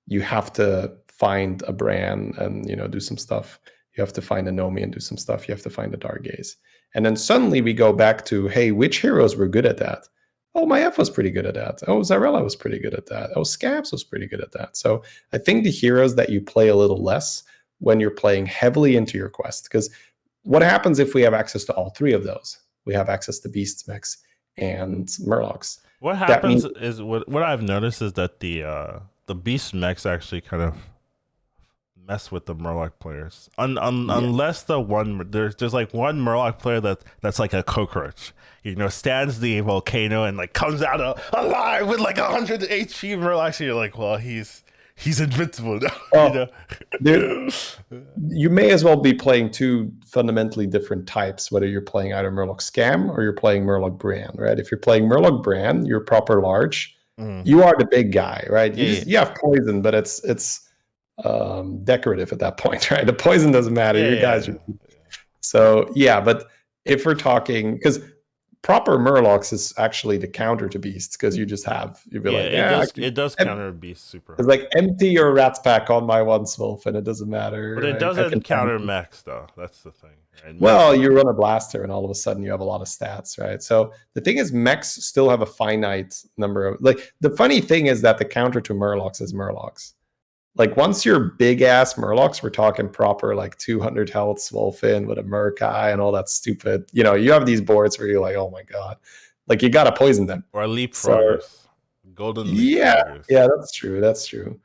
You have to find a brand and do some stuff. You have to find a Nomi and do some stuff. You have to find a Dark Gaze. And then suddenly we go back to, hey, which heroes were good at that? Oh, Maiev was pretty good at that. Oh, Zarella was pretty good at that. Oh, Scabs was pretty good at that. So I think the heroes that you play a little less when you're playing heavily into your quest. Because what happens if we have access to all three of those? We have access to Beasts, Mechs, and Murlocs. What happens is what I've noticed is that the Beast mechs actually kind of mess with the Murloc players. Unless there's like one Murloc player that's like a cockroach. Stands the volcano and like comes out alive with like 100 HP Murlocs. And you're like, well, he's invincible now. Oh, dude, you may as well be playing two fundamentally different types, whether you're playing either Murloc Scam or you're playing Murloc Brand, right? If you're playing Murloc Brand, you're proper large. You are the big guy, right? You have poison, but it's decorative at that point, right? The poison doesn't matter. You guys are... So yeah, but if we're talking, because proper Murlocs is actually the counter to Beasts, because you just have it does counter Beasts super. It's like empty your Rats pack on my one Swolf and it doesn't matter. But it doesn't counter mechs though. That's the thing. Right? Well, you run a blaster and all of a sudden you have a lot of stats, right? So the thing is, mechs still have a finite number of, like, the funny thing is that the counter to Murlocs is Murlocs. Like, once you're big ass Murlocs, we're talking proper like 200 health Swolfin with a Murkai and all that stupid. You have these boards where you're like, oh my god, like you gotta poison them. Or leapfroggers, golden leapfroggers. Yeah, that's true.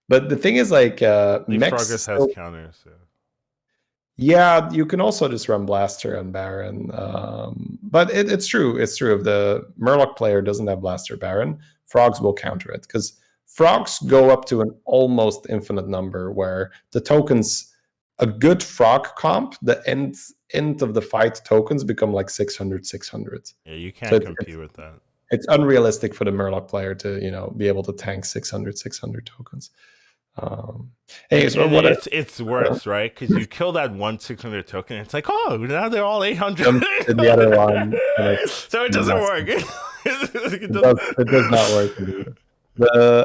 But the thing is, like, leapfroggers has counters. Yeah, you can also just run Blaster and Baron. But it's true. It's true. If the Murloc player doesn't have Blaster Baron, Frogs will counter it, because Frogs go up to an almost infinite number where the tokens, a good Frog comp, the end of the fight tokens become like 600. Yeah, you can't compete with that. It's unrealistic for the Murloc player to, be able to tank 600 tokens. It's worse, right? Because you kill that one 600 token, it's like, oh, now they're all 800. And the other one, so it doesn't work. It does not work.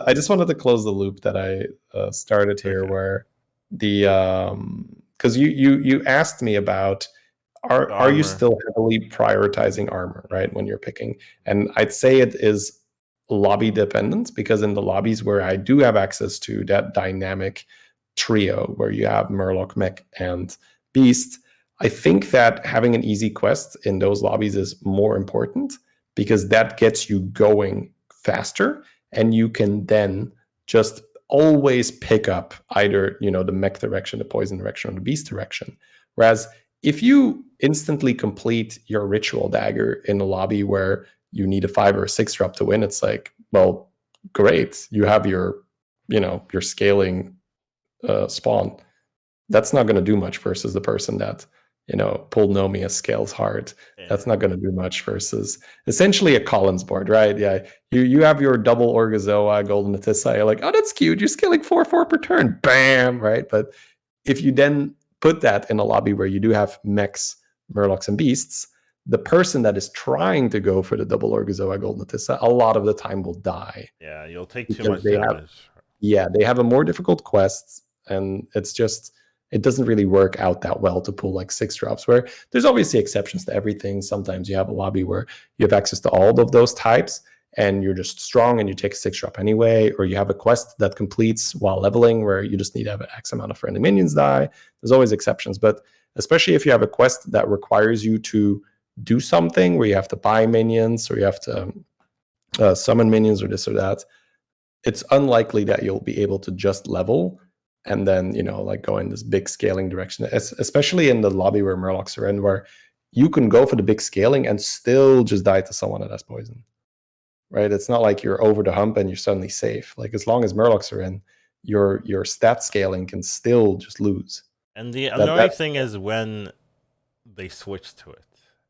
I just wanted to close the loop that I started here, where because you asked me about are you still heavily prioritizing armor, right, when you're picking? And I'd say it is lobby dependent, because in the lobbies where I do have access to that dynamic trio where you have Murloc, Mech, and Beast, I think that having an easy quest in those lobbies is more important, because that gets you going faster, and you can then just always pick up either the Mech direction, the Poison direction, or the Beast direction. Whereas if you instantly complete your Ritual Dagger in a lobby where you need a 5 or a 6 drop to win, it's like, well, great, you have your scaling spawn. That's not going to do much versus the person that pulled Nomi as scales hard. Yeah. That's not going to do much versus essentially a Collins board, right? Yeah, you have your double Orgazoa, Golden Atissa, you're like, oh, that's cute, you're scaling 4/4 per turn, bam, right? But if you then put that in a lobby where you do have Mechs, Murlocs, and Beasts, the person that is trying to go for the double Orgazoa, Golden Atissa, a lot of the time will die. Yeah, you'll take too much damage. They have a more difficult quest, and it doesn't really work out that well to pull like 6 drops, where there's obviously exceptions to everything. Sometimes you have a lobby where you have access to all of those types and you're just strong and you take a 6 drop anyway, or you have a quest that completes while leveling where you just need to have an X amount of friendly minions die. There's always exceptions, but especially if you have a quest that requires you to do something where you have to buy minions or you have to summon minions or this or that, it's unlikely that you'll be able to just level and then, like go in this big scaling direction, especially in the lobby where Murlocs are in, where you can go for the big scaling and still just die to someone that has poison, right? It's not like you're over the hump and you're suddenly safe. Like, as long as Murlocs are in, your stat scaling can still just lose. And the annoying thing is when they switch to it,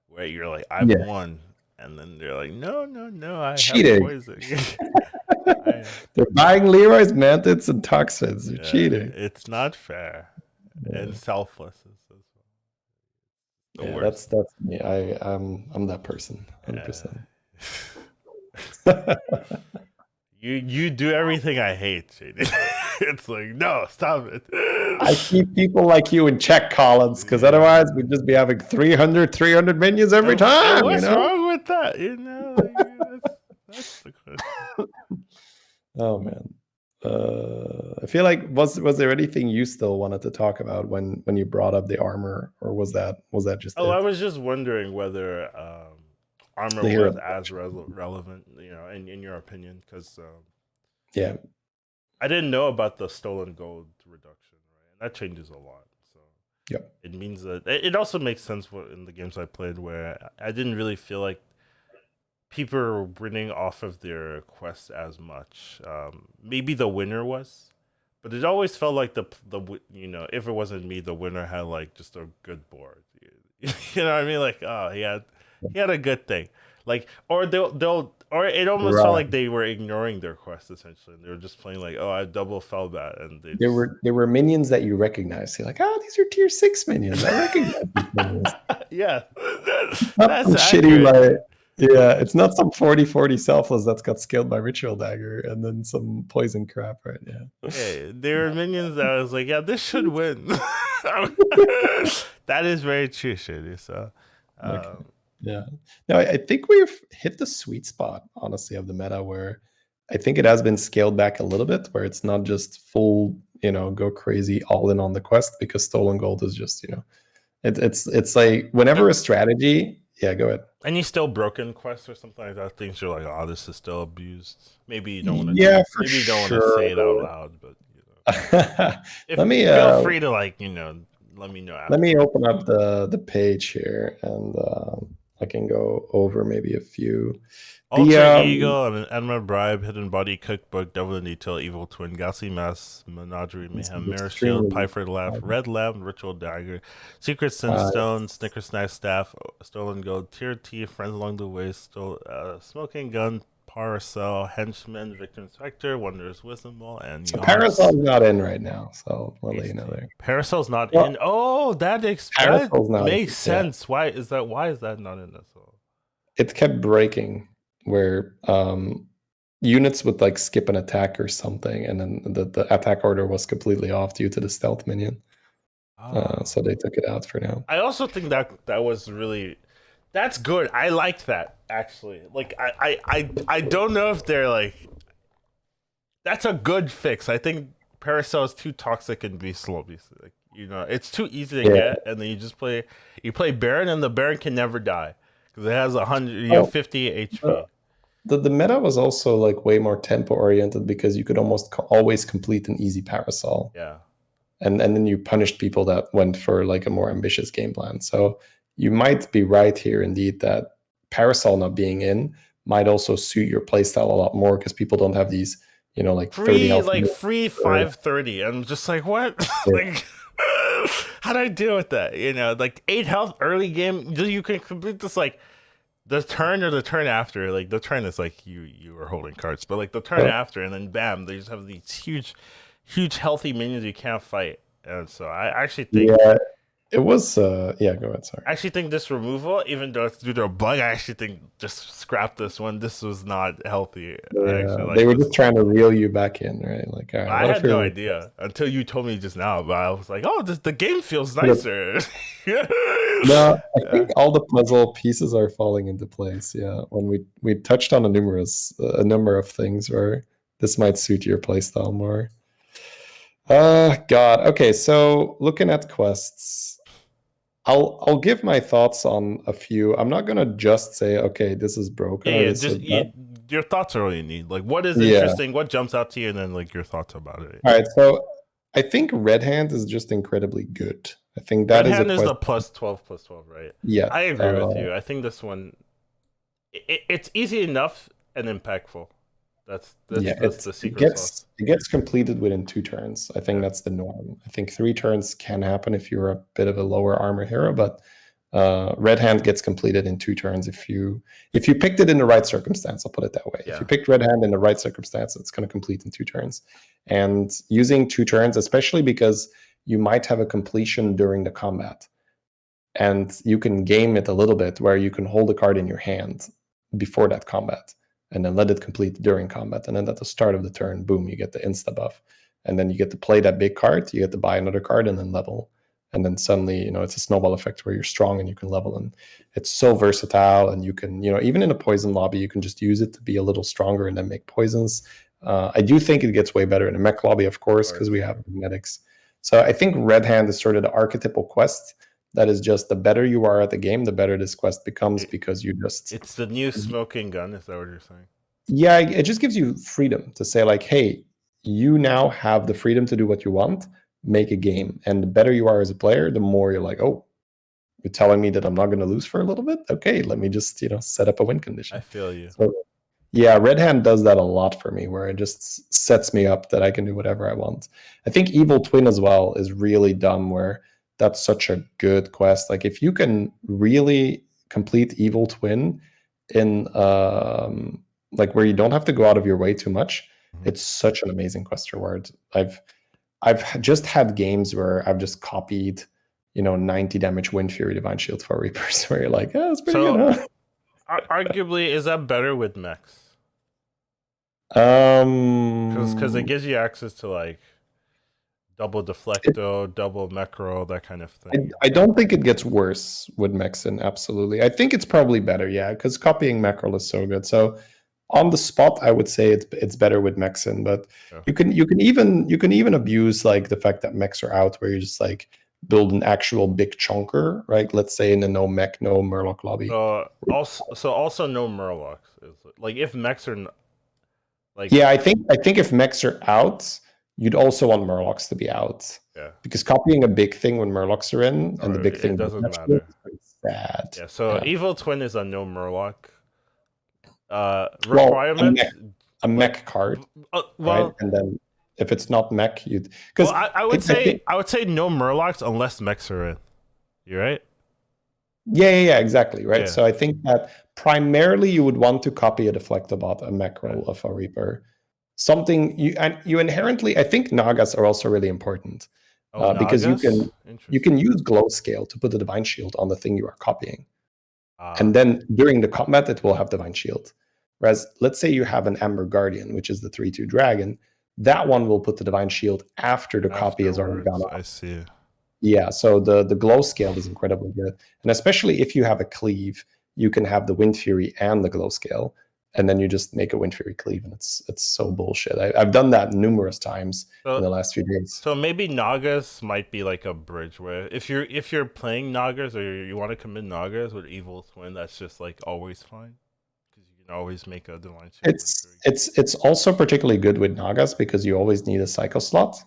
where you're like, I've won, and then they're like, no, I have poison. They're buying Leroy's Mantids and Toxins. They're cheating. It's not fair and selfless. That's me. I'm that person, 100%. You do everything I hate, JD. It's like, no, stop it. I keep people like you in check, Collins, because otherwise we'd just be having 300 minions every time. What's wrong with that? That's the question. Oh man, I feel like was there anything you still wanted to talk about when you brought up the armor, or was that just? I was just wondering whether armor was as relevant, in your opinion, because I didn't know about the stolen gold reduction, right? And that changes a lot. So it means that it also makes sense in the games I played where I didn't really feel like people were winning off of their quests as much. Maybe the winner was, but it always felt like the if it wasn't me, the winner had like just a good board. You know what I mean? Like, oh, he had a good thing. Like, or or it almost felt like they were ignoring their quest essentially. And they were just playing like, oh, I double fell bat, and there were minions that you recognize. You're like, oh, these are tier 6 minions. I recognize these minions. Yeah, that's shitty. Like, it's not some 40/40 selfless that's got scaled by Ritual Dagger and then some poison crap, right? Yeah, there were minions that I was like, yeah, this should win. That is very true, shitty. So. Yeah. No, I think we've hit the sweet spot, honestly, of the meta where I think it has been scaled back a little bit, where it's not just full, go crazy all in on the quest, because stolen gold is just, it's like whenever a strategy. Yeah, go ahead. Any still broken quests or something like that? Things you're like, oh, this is still abused. Maybe you don't want to. Maybe you don't want to say it out loud, but feel free to let me know. After. Let me open up the page here, and I can go over maybe a few. Ultra Eagle, an Enema Bribe, Hidden Body, Cookbook, Devil in Detail, Evil Twin, Ghastly Mass, Menagerie, Mayhem, Mirror Shield, Pyford Laugh, Red Lamp, Ritual Dagger, Secret Sinstone, Snickersnap Staff, Stolen Gold, Tier T, Friends Along the Way, Smoking Gun, Paracel, Henchman, Victor Inspector, Wondrous Wisdom Ball, and Paracel's not in right now, so I'll let you know there. Paracel's not in. Oh, that makes sense. Why is that not in this? It kept breaking where units would like skip an attack or something, and then the attack order was completely off due to the stealth minion. So they took it out for now. I also think that was really. That's good. I liked that, actually. Like, I don't know if they're like... That's a good fix. I think Paracel is too toxic and beastly. Like, it's too easy to get, and then you play Baron, and the Baron can never die because it has 50 HP. The meta was also like way more tempo oriented because you could almost always complete an easy Paracel. Yeah. And then you punished people that went for like a more ambitious game plan. So you might be right here indeed that Paracel not being in might also suit your playstyle a lot more because people don't have these, like free 530. I'm just like, what? Like, how do I deal with that? Like 8 health early game. You can complete this like the turn or the turn after. Like the turn is like you were holding cards, but like the turn after, and then bam, they just have these huge healthy minions you can't fight. And so I actually think. Yeah. It was, go ahead, sorry. I actually think this removal, even though it's due to a bug, I actually think just scrap this one. This was not healthy. Yeah, they were just trying to reel you back in, right? Like, all right, I had no idea until you told me just now, but I was like, oh, the game feels nicer. No, I think all the puzzle pieces are falling into place, yeah. When we touched on a number of things where this might suit your playstyle more. God. Okay, so looking at quests, I'll give my thoughts on a few. I'm not gonna just say, okay, this is broken. your thoughts are all you need. Like, what is Yeah. interesting? What jumps out to you, and then like your thoughts about it. All right, so I think Red Hand is just incredibly good. I think that Red is Hand a is the question. +12, right? Yes. I agree with you. I think this one, it's easy enough and impactful. That's the secret sauce. It gets completed within 2 turns. I think that's the norm. I think 3 turns can happen if you're a bit of a lower armor hero, but Red Hand gets completed in 2 turns if you picked it in the right circumstance. I'll put it that way. Yeah. If you picked Red Hand in the right circumstance, it's going to complete in 2 turns. And using 2 turns, especially because you might have a completion during the combat, and you can game it a little bit where you can hold a card in your hand before that combat and then let it complete during combat, and then at the start of the turn, boom, you get the insta buff, and then you get to play that big card, you get to buy another card and then level, and then suddenly it's a snowball effect where you're strong and you can level, and it's so versatile. And you can even in a poison lobby, you can just use it to be a little stronger and then make poisons. I do think it gets way better in a mech lobby, of course, because we have magnetics. So I think Red Hand is sort of the archetypal quest that is just, the better you are at the game, the better this quest becomes, because you just... It's the new smoking gun, is that what you're saying? Yeah, it just gives you freedom to say like, hey, you now have the freedom to do what you want, make a game. And the better you are as a player, the more you're like, oh, you're telling me that I'm not going to lose for a little bit? Okay, let me just, set up a win condition. I feel you. So, yeah, Red Hand does that a lot for me, where it just sets me up that I can do whatever I want. I think Evil Twin as well is really dumb, where that's such a good quest. Like, if you can really complete Evil Twin in like where you don't have to go out of your way too much, it's such an amazing quest reward. I've just had games where I've just copied 90 damage Wind Fury Divine Shield for Reapers, where you're like, oh, it's pretty good, huh? Arguably, is that better with mechs? Because it gives you access to like double Deflecto, double Mecro, that kind of thing. I don't think it gets worse with Mexin, absolutely. I think it's probably better, yeah, because copying Mackerel is so good. So on the spot, I would say it's better with Mexin, but you can even abuse like the fact that mechs are out, where you just like build an actual big chunker, right? Let's say in a no mech, no Murloc lobby. Also no Murlocs. Like if mechs are like... Yeah, I think if mechs are out, you'd also want Murlocs to be out. Yeah. Because copying a big thing when Murlocs are in, and the big thing doesn't matter. Is sad. Yeah, so Evil Twin is a no Murloc requirement. Well, a mech card. Right? And then if it's not mech, you'd... Well, I would say no Murlocs unless mechs are in. You right? Yeah, exactly, right? Yeah. So I think that primarily you would want to copy a Deflectobot, a mech roll of a Reaper. Something you inherently... I think Nagas are also really important. Because you can use Glow Scale to put the Divine Shield on the thing you are copying. And then during the combat, it will have Divine Shield. Whereas, let's say you have an Amber Guardian, which is the 3/2 dragon. That one will put the Divine Shield after the copy is already gone off. I see. Yeah, so the Glow Scale is incredibly good. And especially if you have a Cleave, you can have the Wind Fury and the Glow Scale. And then you just make a Wind Fury Cleave, and it's so bullshit. I've done that numerous times in the last few days. So maybe Nagas might be like a bridge, where if you're playing Nagas, or you want to commit Nagas with Evil Twin, that's just like always fine, because you can always make a Divine Shield. It's also particularly good with Nagas because you always need a cycle slot,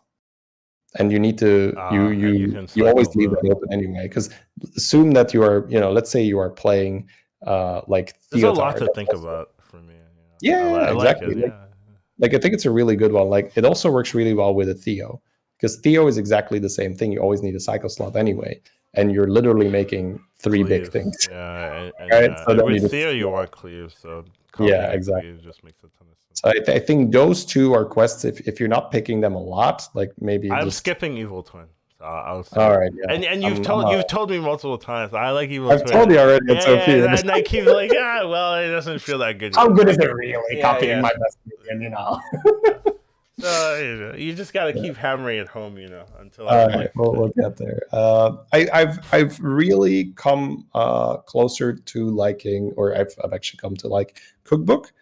and you need to you always leave it open anyway. Because assume that you are let's say you are playing like Theotar. There's a lot to think about. Yeah, exactly. Like I think it's a really good one. Like it also works really well with a Theo, because Theo is exactly the same thing. You always need a cycle slot anyway, and you're literally making 3 big things. Yeah, right? So with Theo you want cleaves, so exactly. Just makes a ton of sense. So I think those two are quests. If you're not picking them a lot, like maybe I'm skipping Evil Twin. All right, yeah. And you've told me multiple times I like Evil Twin. I've told you already. It's okay. And I keep like, well, it doesn't feel that good. How good is it really? Copying my best minion, So you just gotta keep hammering it home, until. All right, we'll get there. I've really come closer to liking, or I've actually come to like Cookbook.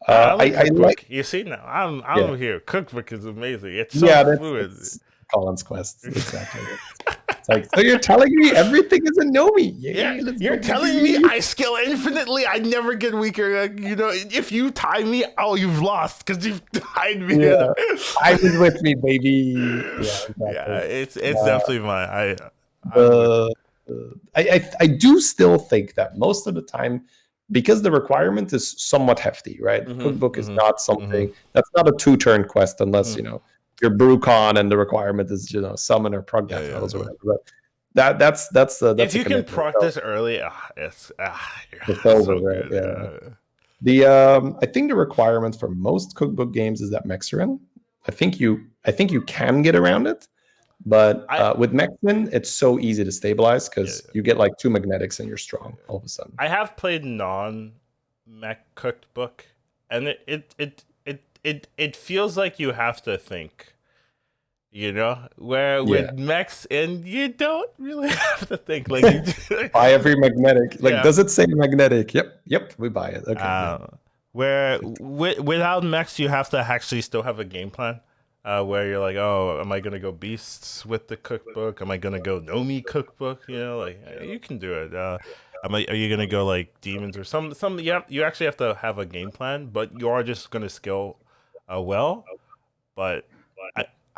I like. You see now, I'm here. Cookbook is amazing. It's so fluid. Collins quest, exactly. It's like, so you're telling me everything is a Nomi? Yeah, Let's you're go, telling me baby. I skill infinitely. I never get weaker. Like, if you tie me, you've lost because you've tied me. Yeah, I was with me, baby. Yeah, Yeah, exactly. it's definitely mine. I'm with. The I do still think that most of the time, because the requirement is somewhat hefty, right? Cookbook is not something that's not a 2-turn quest unless you're Brewcon and the requirement is summon or prog death rattles or whatever. But that's If a you can commitment. proc this early, it's over, so right? good. Yeah. I think the requirement for most cookbook games is that Mexerin. I think you can get around it, but with Mexerin, it's so easy to stabilize because you get like 2 magnetics and you're strong all of a sudden. I have played non-mech cookbook, and it feels like you have to think. Where with mechs and you don't really have to think. Like you buy every magnetic. Like, does it say magnetic? Yep, we buy it. Okay. Where without mechs, you have to actually still have a game plan. Where you're like, oh, am I gonna go beasts with the cookbook? Am I gonna go Nomi cookbook? Like you can do it. Are you gonna go like demons or some? You actually have to have a game plan, but you are just gonna skill well. But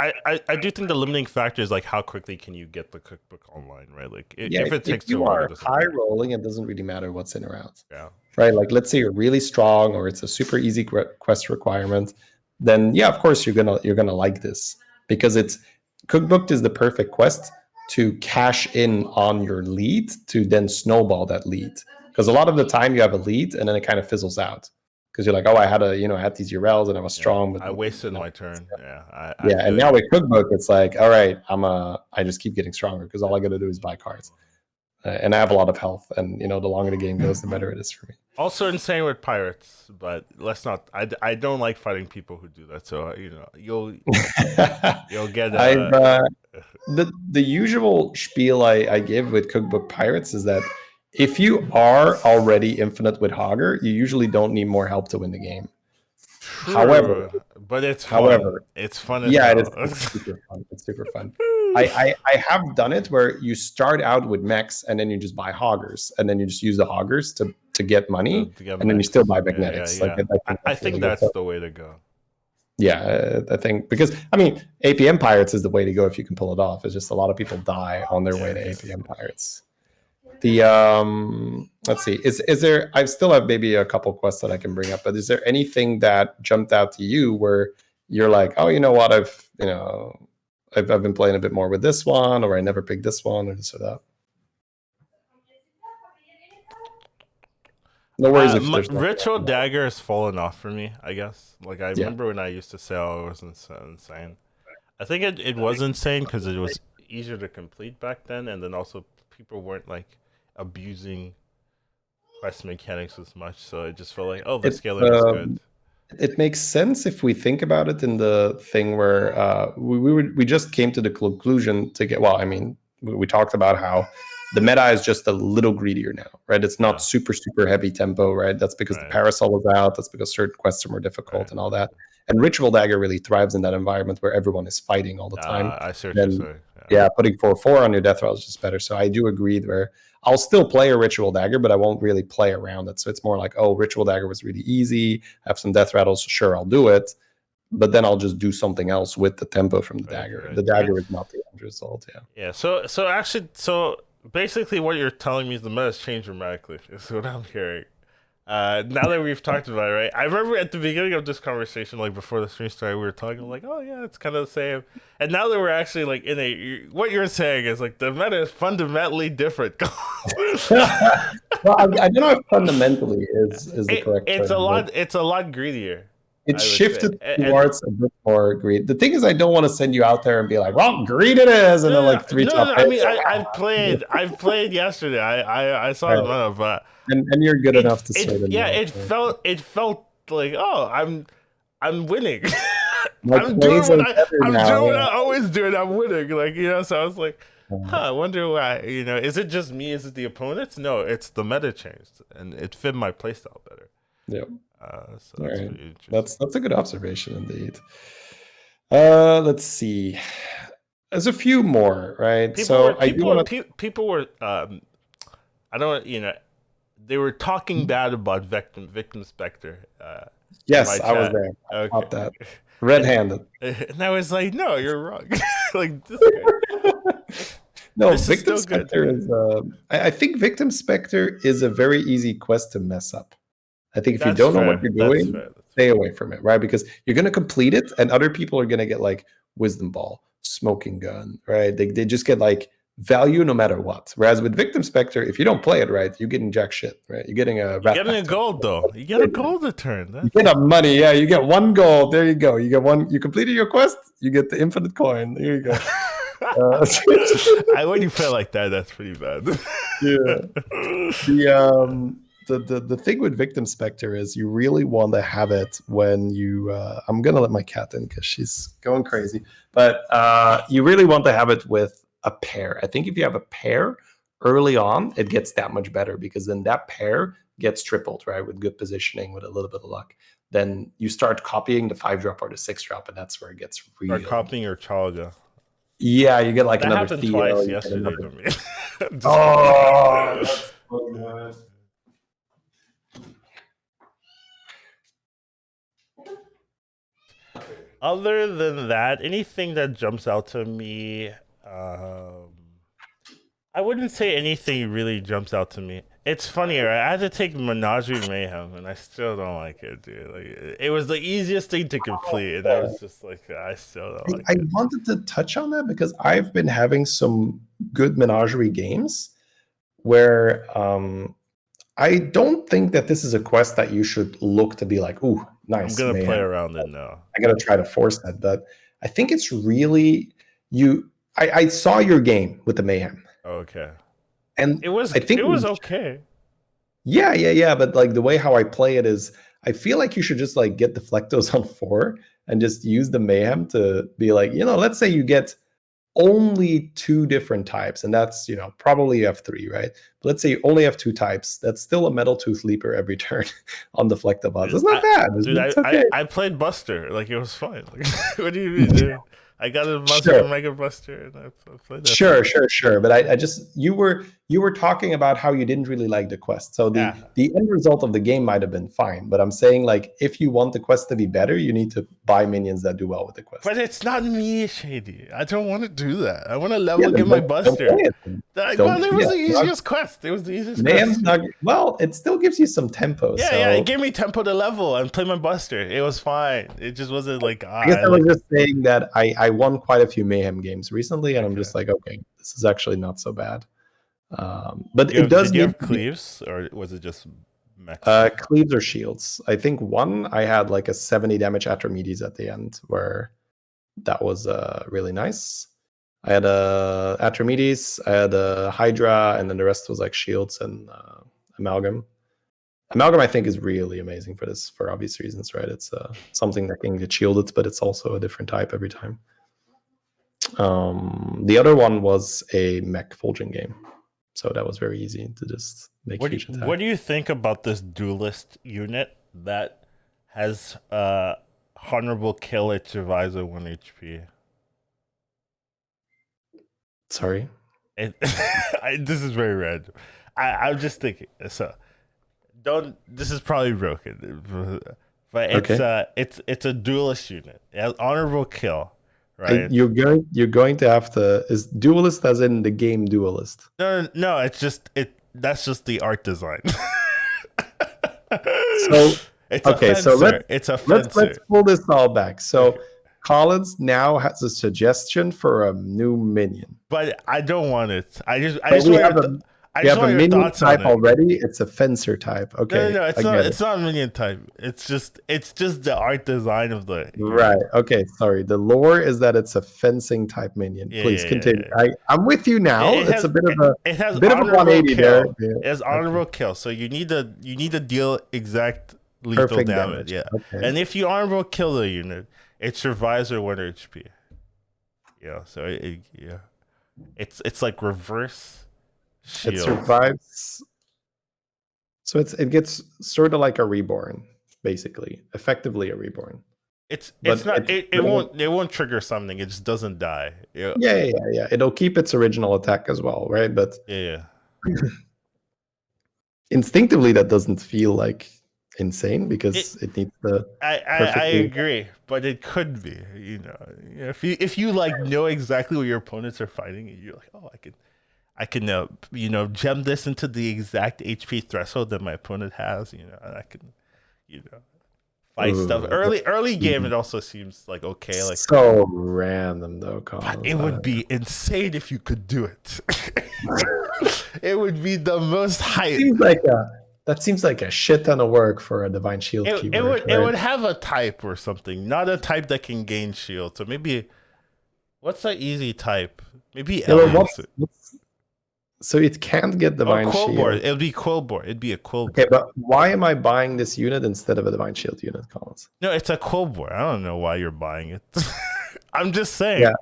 I do think the limiting factor is like how quickly can you get the cookbook online, right? Like if it takes too long, it doesn't high rolling, it doesn't really matter what's in or out. Yeah. Right. Like let's say you're really strong or it's a super easy quest requirement, then of course you're gonna like this because it's cookbook is the perfect quest to cash in on your lead to then snowball that lead. Because a lot of the time you have a lead and then it kind of fizzles out. Because you're like, oh, I had these URLs and I was strong, but I wasted my turn. Yeah, and now with cookbook, it's like, all right, I just keep getting stronger because all I got to do is buy cards, and I have a lot of health, and the longer the game goes, the better it is for me. Also insane with pirates, but let's not. I don't like fighting people who do that. So you'll get. The usual spiel I give with cookbook pirates is that if you are already infinite with Hogger, you usually don't need more help to win the game. True, however, it's fun. It's fun as hell. It's super fun. It's super fun. I have done it where you start out with mechs and then you just buy hoggers and then you just use the hoggers to get money and then you still buy magnetics. Yeah. I think that's the way to go. Yeah, I think because APM pirates is the way to go if you can pull it off. It's just a lot of people die on their way to APM pirates. The let's see, is there? I still have maybe a couple quests that I can bring up, but is there anything that jumped out to you where you're like, oh, you know what, I've been playing a bit more with this one, or I never picked this one, or this or that. No worries if there's Ritual Dagger has fallen off for me, I guess. Like I remember when I used to say I was insane. I think it was insane because it was easier to complete back then, and then also people weren't like abusing quest mechanics as much, so it just felt like, oh, the scaling is good. It makes sense if we think about it in the thing where we just came to the conclusion to get. Well, we talked about how the meta is just a little greedier now, right? It's not super heavy tempo, right? That's because the Parasol is out. That's because certain quests are more difficult and all that. And Ritual Dagger really thrives in that environment where everyone is fighting all the time. I see what you're saying. Yeah, putting 4/4 on your death roll is just better. So I do agree where I'll still play a Ritual Dagger, but I won't really play around it. So it's more like, oh, Ritual Dagger was really easy. I have some death rattles. Sure, I'll do it. But then I'll just do something else with the tempo from the dagger. Right. The dagger is not the end result. Yeah. So basically what you're telling me is the meta has changed dramatically. Is what I'm hearing. Now that we've talked about it, right? I remember at the beginning of this conversation, like before the stream started, we were talking like, oh yeah, it's kind of the same. And now that we're actually like what you're saying is like the meta is fundamentally different. Well, I don't know if fundamentally is the correct term. It's a lot greedier. It's shifted towards a bit more greed. The thing is, I don't want to send you out there and be like, well, greed it is, and then like three top. I've played yesterday. I saw the meta, but and you're good enough to say that. Yeah, it felt like, oh, I'm winning. I'm doing what I always do, and I'm winning. Like, so I was like, I wonder why. Is it just me? Is it the opponents? No, it's the meta changed, and it fit my playstyle better. Yep. So that's pretty interesting. That's a good observation indeed. Let's see. There's a few more, right? People were So I do people want to. people were I don't they were talking bad about Victim Spectre in my Yes, I was chat. there. I Okay. caught that And red-handed. and I was like, no, you're wrong. Like this is good. No, This is Victim still good. Spectre is. I think Victim Spectre is a very easy quest to mess up. I think if you That's don't know what fair. you're That's doing, fair. That's stay fair. away from it, right? Because you're going to complete it, and other people are going to get like Wisdom Ball, Smoking Gun, right? They just get like value no matter what. Whereas with Victim Spectre, if you don't play it right, you're getting jack shit, right? You're getting a You're rat getting pack a token. gold though. You get a gold return. You That's get a money, yeah. You get one gold. There you go. You get one. You completed your quest. You get the infinite coin. There you go. when you play like that, that's pretty bad. Yeah. The thing with Victim Spectre is you really want to have it when you. I'm gonna let my cat in because she's going crazy. But you really want to have it with a pair. I think if you have a pair early on, it gets that much better because then that pair gets tripled, right? With good positioning, with a little bit of luck. Then you start copying the 5-drop or the 6-drop, and that's where it gets Or really. copying your Chalga. Yeah, you get like That another happened Theo. twice You get yesterday another. to me. Just Oh, that's so good. Other than that, anything that jumps out to me, I wouldn't say anything really jumps out to me. It's funny, right? I had to take Menagerie Mayhem, and I still don't like it, dude. Like, it was the easiest thing to complete, and I was just like, I still don't like I it. wanted to touch on that because I've been having some good menagerie games where I don't think that this is a quest that you should look to be like, ooh, I'm nice gonna play mayhem. around it now. I gotta try to force that, but I think it's really you. I saw your game with the mayhem, Okay, and it was I think okay. yeah. But like the way how I play it is, I feel like you should just like get Deflectos on 4 and just use the mayhem to be like, let's say you get only 2 different types, and that's probably you have 3, right? But let's say you only have 2 types. That's still a Metal Tooth Leaper every turn on Deflectabots. It's not bad. It's okay. I played Buster. Like, it was fine. Like, what do you mean, dude? I got a Monster Sure. Mega Buster, and I played that Sure, thing. sure. But I just you were talking about how you didn't really like the quest. So the Yeah, the end result of the game might have been fine, but I'm saying like if you want the quest to be better, you need to buy minions that do well with the quest. but it's not me, Shady. I don't want to do that. I want to Yeah, level then get my don't play Buster. it. Like, well, Don't it was yeah. the easiest quest. It was the easiest Mayhem's quest. not well, it still gives you some tempo. Yeah. It So gave me tempo to level and play my Buster. It was fine. It just wasn't like I guess I I was like. just saying that I won quite a few Mayhem games recently, and I'm Okay. just like, okay, this is actually not so bad. But it does Did you need have to be cleaves or was it just mech stuff? cleaves or shields. I think one I had like a 70 damage Atromedes at the end, where that was really nice. I had a Atromedes, I had a Hydra, and then the rest was like shields and Amalgam. Amalgam, I think, is really amazing for this for obvious reasons, right? It's something that can get shielded, but it's also a different type every time. The other one was a mech Fulging game, so that was very easy to just make huge attack. What do you think about this duelist unit that has honorable kill at Divisor 1 HP? Sorry. This is very random. I'm just thinking. So don't. This is probably broken, but Okay. it's a duelist unit. It has honorable kill, right? You're going to have to is duelist as in the game duelist. No. It's just it. That's just the art design. So It's a okay, so fencer. It's a let's fencer. pull this all back. So Okay. Collins now has a suggestion for a new minion. But I don't want it. I But just want your I we just have a want your minion thoughts on type it. already. It's a fencer type. Okay, No. I get it. It's not minion type. It's just the art design of the Right. unit. Okay. Sorry. The lore is that it's a fencing type minion. Please continue. Yeah. I'm with you now. It It's has a bit of it has a honorable 180 there. kill. Yeah. It has Okay. honorable kill. So you need to deal exact lethal Perfect damage. damage. Yeah. Okay. And if you honorable kill the unit, it survives or 1 HP. Yeah. So yeah. It's like reverse It shield. survives. So it gets sort of like a reborn, basically, effectively a reborn. It's But not it won't trigger something. It just doesn't die. Yeah. Yeah. It'll keep its original attack as well, right? But Yeah. instinctively, that doesn't feel like insane because it needs the I perfectly. agree, but it could be. If you like know exactly what your opponents are fighting, and you're like, oh, I can gem this into the exact HP threshold that my opponent has. And I can fight stuff early game. It also seems like okay, like so random though, but Collins. it would be insane if you could do it. It would be the most hype. That seems like a shit ton of work for a Divine Shield keyword. It would have a type or something, not a type that can gain shield. So maybe what's an easy type? Maybe so it can't get Divine Shield. It'll be Quillbore. It'd be a Quillbore. Okay, but why am I buying this unit instead of a Divine Shield unit, Collins? No, it's a Quillbore. I don't know why you're buying it. I'm just saying. Yeah.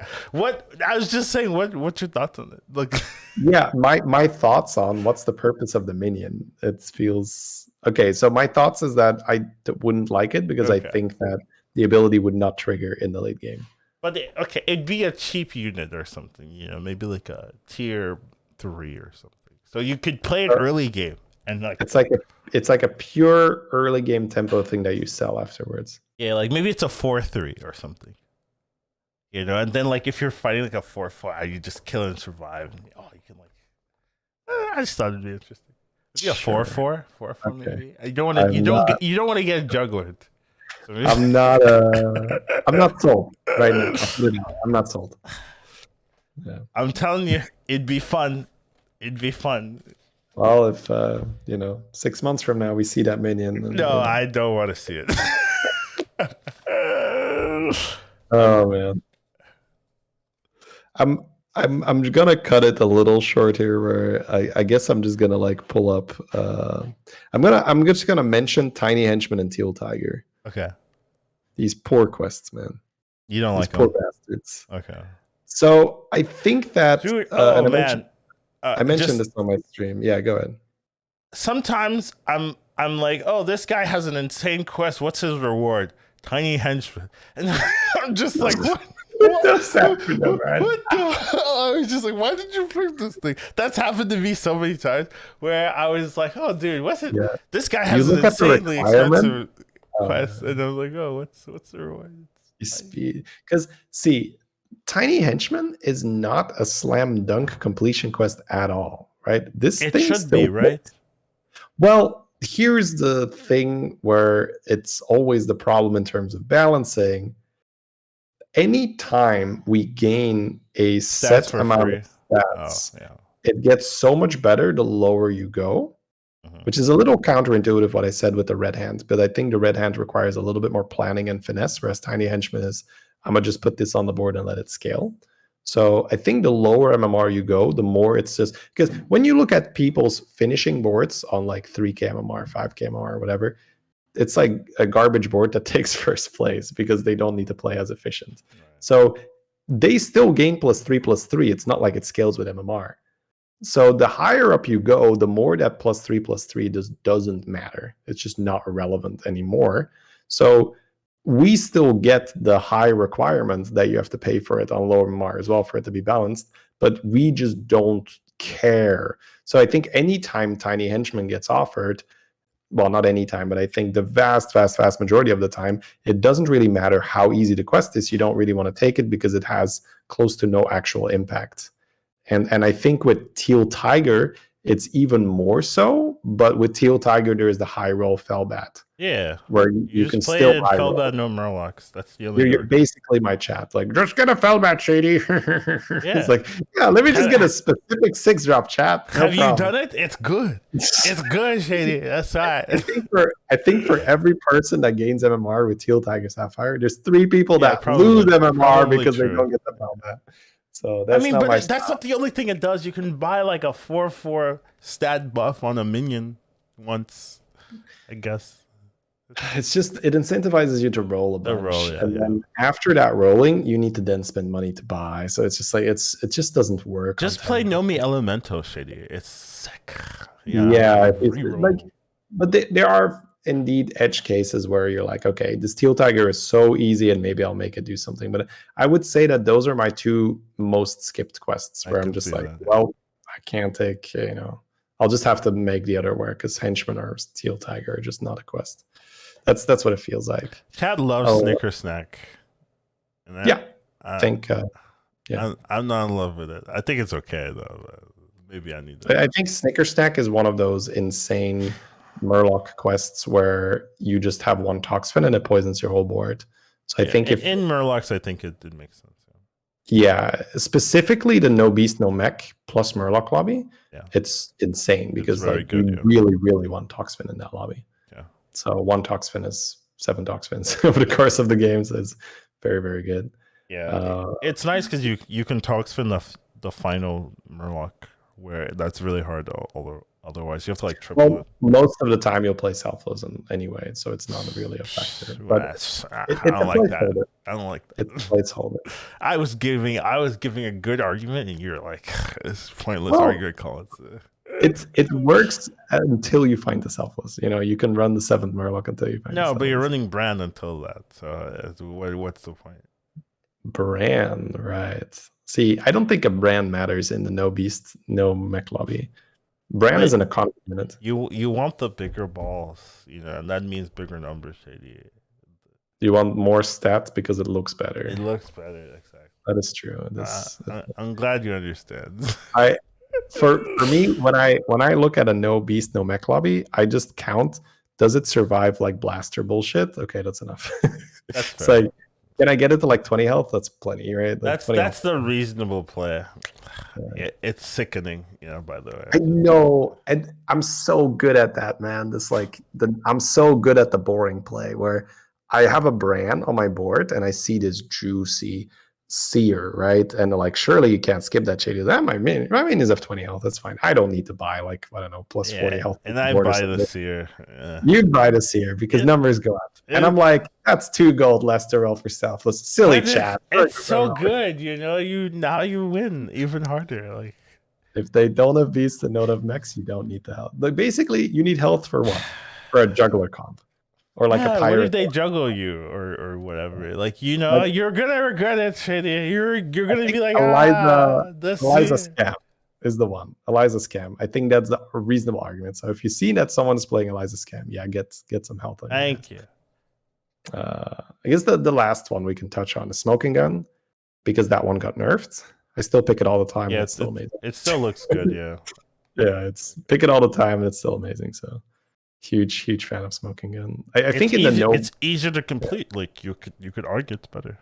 I was just saying. What's your thoughts on it? Like, yeah, my thoughts on what's the purpose of the minion. It feels okay. So my thoughts is that I wouldn't like it because I think that the ability would not trigger in the late game. But it'd be a cheap unit or something. Maybe like a tier 3 or something. So you could play an early game and like it's like a pure early game tempo thing that you sell afterwards. Yeah, like maybe it's a 4-3 or something. And then like if you're fighting like a 4-4, you just kill and survive. And, you can like. I just thought it'd be interesting. Maybe a 4-4, 4-4 maybe. You don't want to get jugglered. So I'm not sold right now. I'm not sold. Yeah. I'm telling you, it'd be fun. It'd be fun. Well, if 6 months from now we see that minion. No, I don't want to see it. Oh man. I'm gonna cut it a little short here where I guess I'm just gonna like pull up I'm just gonna mention Tiny Henchman and Teal Tiger. Okay. These poor quests, man. You don't These like poor them? bastards. Okay. So I think that I mentioned this on my stream. Yeah, go ahead. Sometimes I'm like, oh, this guy has an insane quest. What's his reward? Tiny Henchman. And I'm just like, what? I was just like, why did you pick this thing? That's happened to me so many times where I was like, oh, dude, what's it? Yeah. This guy has an insanely expensive quest. And I'm like, oh, what's the reward? Speed. Because, see, Tiny Henchman is not a slam dunk completion quest at all, right? It should be, right? Well, here's the thing where it's always the problem in terms of balancing. Anytime we gain a set amount of stats, it gets so much better the lower you go, which is a little counterintuitive what I said with the red hand, but I think the red hand requires a little bit more planning and finesse, whereas Tiny Henchman is, I'm going to just put this on the board and let it scale. So I think the lower MMR you go, the more it's just, because when you look at people's finishing boards on like 3k MMR, 5k MMR, whatever, it's like a garbage board that takes first place because they don't need to play as efficient. Right. So they still gain +3/+3. It's not like it scales with MMR. So the higher up you go, the more that +3/+3 just doesn't matter. It's just not relevant anymore. So we still get the high requirement that you have to pay for it on lower MMR as well for it to be balanced, but we just don't care. So I think anytime Tiny Henchman gets offered, well, not any time, but I think the vast majority of the time, it doesn't really matter how easy the quest is. You don't really want to take it because it has close to no actual impact. And I think with Teal Tiger, it's even more so. But with Teal Tiger, there is the high roll Fellbat. Yeah, where you can still Fellbat, no Murlocs. That's the only. You're basically my chat. Like, just get a Fellbat, Shady. Yeah. It's like, yeah, let me just get a specific 6-drop chat. Have you done it? It's good. It's good, Shady. That's right. I think for every person that gains MMR with Teal Tiger Sapphire, there's 3 people that lose MMR because they don't get the Fellbat. So that's that's not the only thing it does. You can buy like a 4/4 stat buff on a minion once, I guess. It's just, it incentivizes you to roll a bunch. Then after that rolling, you need to then spend money to buy. So it's just like, it just doesn't work. Just play Nomi Elemento, Shady. It's sick. Yeah. It's like, but there are, indeed edge cases where you're like, okay, this Teal Tiger is so easy and maybe I'll make it do something. But I would say that those are my two most skipped quests where I'm just like, well, I can't take, I'll just have to make the other work because Henchman or Teal Tiger are just not a quest. That's what it feels like. Chad loves Snicker Snack. And I think, I'm not in love with it. I think it's okay though. Maybe I need that. I think Snicker Snack is one of those insane Murloc quests where you just have one Toxfin and it poisons your whole board. So I think in Murlocs, I think it did make sense. Yeah, specifically the no beast, no mech plus Murloc lobby. Yeah, it's insane because you really, really want Toxfin in that lobby. Yeah. So one Toxfin is 7 Toxfins over the course of the game. So it's very, very good. Yeah, it's nice because you can Toxfin the final Murloc, where that's really hard. Otherwise, you have to like triple it. Most of the time you'll play Selfless anyway, so it's not really a factor. But I don't like that. I don't like that. It's placeholder. I was giving a good argument, and you're like, "It's pointless argument, Collins." It works until you find the Selfless. You can run the 7th Murloc until you find. No, but you're running Brand until that. So what's the point? Brand, right? See, I don't think a brand matters in the no beast, no mech lobby. Brand is an economy unit. You want the bigger balls, and that means bigger numbers, Shady. You want more stats because it looks better. It looks better, exactly. That is true. I'm glad you understand. For me, when I look at a no beast, no mech lobby, I just count. Does it survive like blaster bullshit? Okay, that's enough. That's fair. It's like, can I get it to like 20 health? That's plenty, right? That's the reasonable play. Yeah. It's sickening, by the way. I know, and I'm so good at that, man. I'm so good at the boring play where I have a brand on my board and I see this juicy seer, right? And like, surely you can't skip that shady. That my main is of 20 health. That's fine. I don't need to buy like, I don't know, plus 40 health. And I buy the seer. You'd buy the seer because numbers go up. And I'm like, that's 2 gold less to roll for Selfless. Silly chat. It's so good, now you win even harder. Like, if they don't have beasts and don't have mechs, you don't need the health. Like, basically, you need health for what? For a juggler comp. Or like a pirate. What if they juggle you or whatever? Like, you're gonna regret it, Shady. You're gonna be like, Eliza scam is the one. Eliza scam. I think that's a reasonable argument. So if you see that someone's playing Eliza scam, get some health on. Thank you. I guess the last one we can touch on is Smoking Gun, because that one got nerfed. I still pick it all the time. Yeah, it's still amazing. It still looks good. Yeah. Yeah, it's pick it all the time and it's still amazing. So. Huge fan of Smoking Gun. I think it's easier to complete. Yeah. Like you could argue it's better.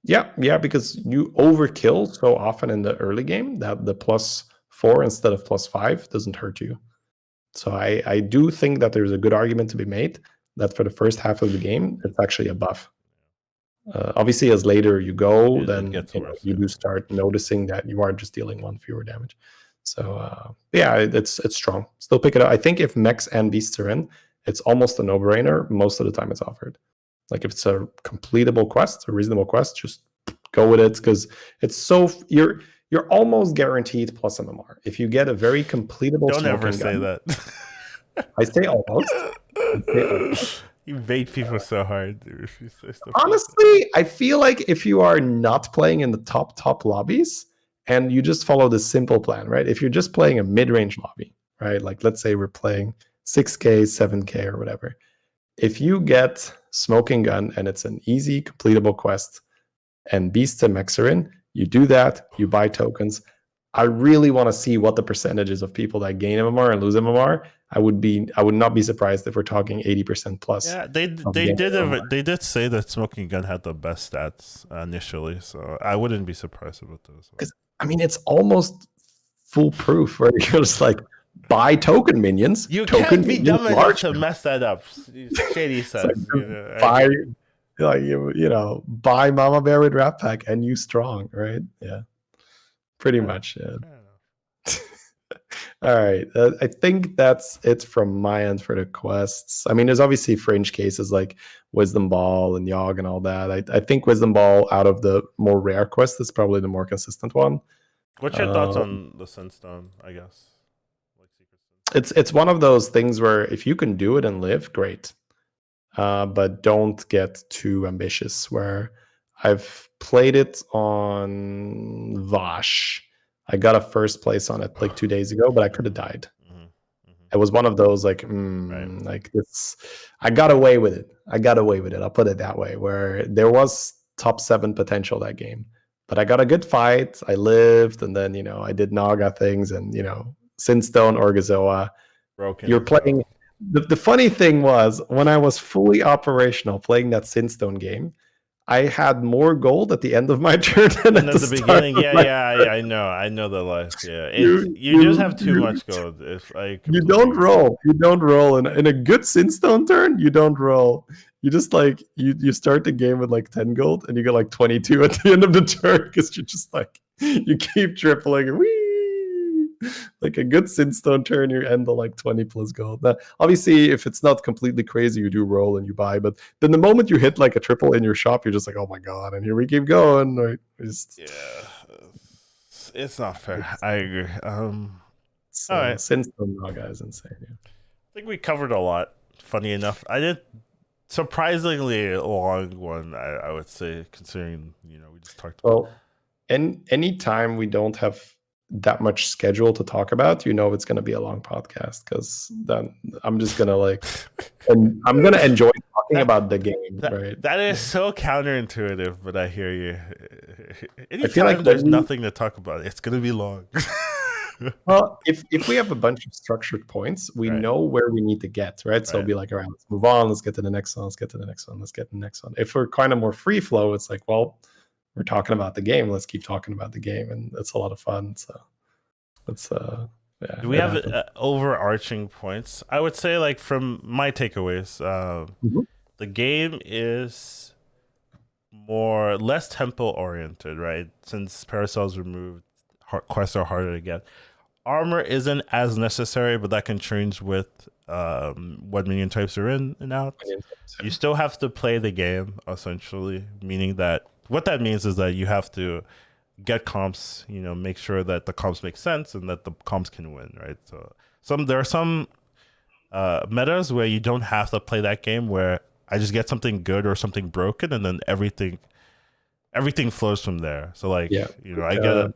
Yeah, because you overkill so often in the early game that the +4 instead of +5 doesn't hurt you. So I do think that there's a good argument to be made that for the first half of the game, it's actually a buff. Obviously, as later you go, then you do start noticing that you are just dealing 1 fewer damage. So it's strong. Still pick it up. I think if mechs and beasts are in, it's almost a no-brainer. Most of the time it's offered. Like if it's a completable quest, a reasonable quest, just go with it because it's so you're almost guaranteed plus MMR. If you get a very completable don't ever say that. I say almost. You bait people so hard. Honestly, I feel like if you are not playing in the top lobbies, and you just follow the simple plan, right? If you're just playing a mid-range lobby, right? Like let's say we're playing 6K, 7K or whatever. If you get Smoking Gun and it's an easy completable quest and beasts and mechs are in, you do that, you buy tokens. I really want to see what the percentages of people that gain MMR and lose MMR. I would not be surprised if we're talking 80% plus. Yeah, they did say that Smoking Gun had the best stats initially, so I wouldn't be surprised about those. Because it's almost foolproof where you're just like buy token minions. You can't be dumb enough to mess that up. Shady says, buy Mama Bear with Rat Pack and you strong, right? Yeah, pretty much. Yeah. All right, I think that's it from my end for the quests. I mean, there's obviously fringe cases like Wisdom Ball and Yogg and all that. I think Wisdom Ball out of the more rare quests is probably the more consistent one. What's your thoughts on the Sunstone, I guess? it's one of those things where if you can do it and live, great. But don't get too ambitious. Where I've played it on Vash. I got a first place on it like 2 days ago, but I could have died. It was one of those like, Right. like this. I got away with it. I'll put it that way. Where there was top 7 potential that game, but I got a good fight. I lived, and then I did Naga things, and Sinstone, Orgazoa. Broken You're as hell. playing. The funny thing was when I was fully operational playing that Sinstone game, I had more gold at the end of my turn than And at at the the start. beginning, Of yeah, my yeah, I know the life. Yeah, you, you just have you, too you, much gold. If I you completely don't agree. roll. You don't roll in a good Sinstone turn. You don't roll. You just like you start the game with like 10 gold and you get like 22 at the end of the turn because you're just like you keep tripling and whee! Like a good Sinstone turn, you end on like 20 plus gold. Now, obviously, if it's not completely crazy, you do roll and you buy. But then the moment you hit like a triple in your shop, you're just like, oh my god! And here we keep going. Right? Yeah, it's not fair. I agree. So All right. Sinstone Naga is insane. Yeah. I think we covered a lot. Funny enough, I did surprisingly long one. I would say, considering we just talked about. Well, anytime we don't have that much schedule to talk about, it's going to be a long podcast because then I'm just going to and I'm going to enjoy talking about the game, right? That is so counterintuitive, but I hear you. I feel like Anytime there's nothing to talk about, it's going to be long. Well, if we have a bunch of structured points, we Right. know where we need to get, right? So it'll be like, all right, let's move on, let's get to the next one, let's get to the next one, let's get to the next one. If we're kind of more free flow, it's like, well, we're talking about the game, let's keep talking about the game, and it's a lot of fun. So it's yeah. Do we have overarching points? I would say, like, from my takeaways, the game is less tempo oriented, right? Since Paracel's removed, quests are harder to get. Armor isn't as necessary, but that can change with what minion types are in and out. You still have to play the game, essentially, meaning that what that means is that you have to get comps, make sure that the comps make sense and that the comps can win, right? So there are some metas where you don't have to play that game, where I just get something good or something broken, and then everything flows from there. So I get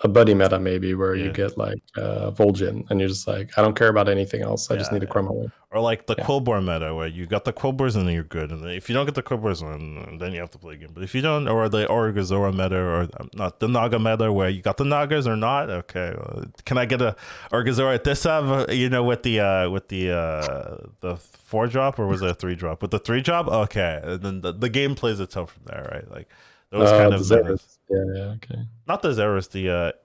a buddy meta maybe where you get like Vol'jin and you're just like, I don't care about anything else. I just need a Chroma win. Or like the Quillbore meta where you got the Quillbores and then you're good. And if you don't get the Quillbores on, then you have to play again. But if you don't, or the Orgazora meta, or not the Naga meta where you got the Nagas or not, okay. Can I get a Orgazora at this with the 4-drop, or was it a 3-drop? With the 3-drop, okay. And then the game plays itself from there, right? Like those kind of metas. Yeah, okay. Not the Zerus,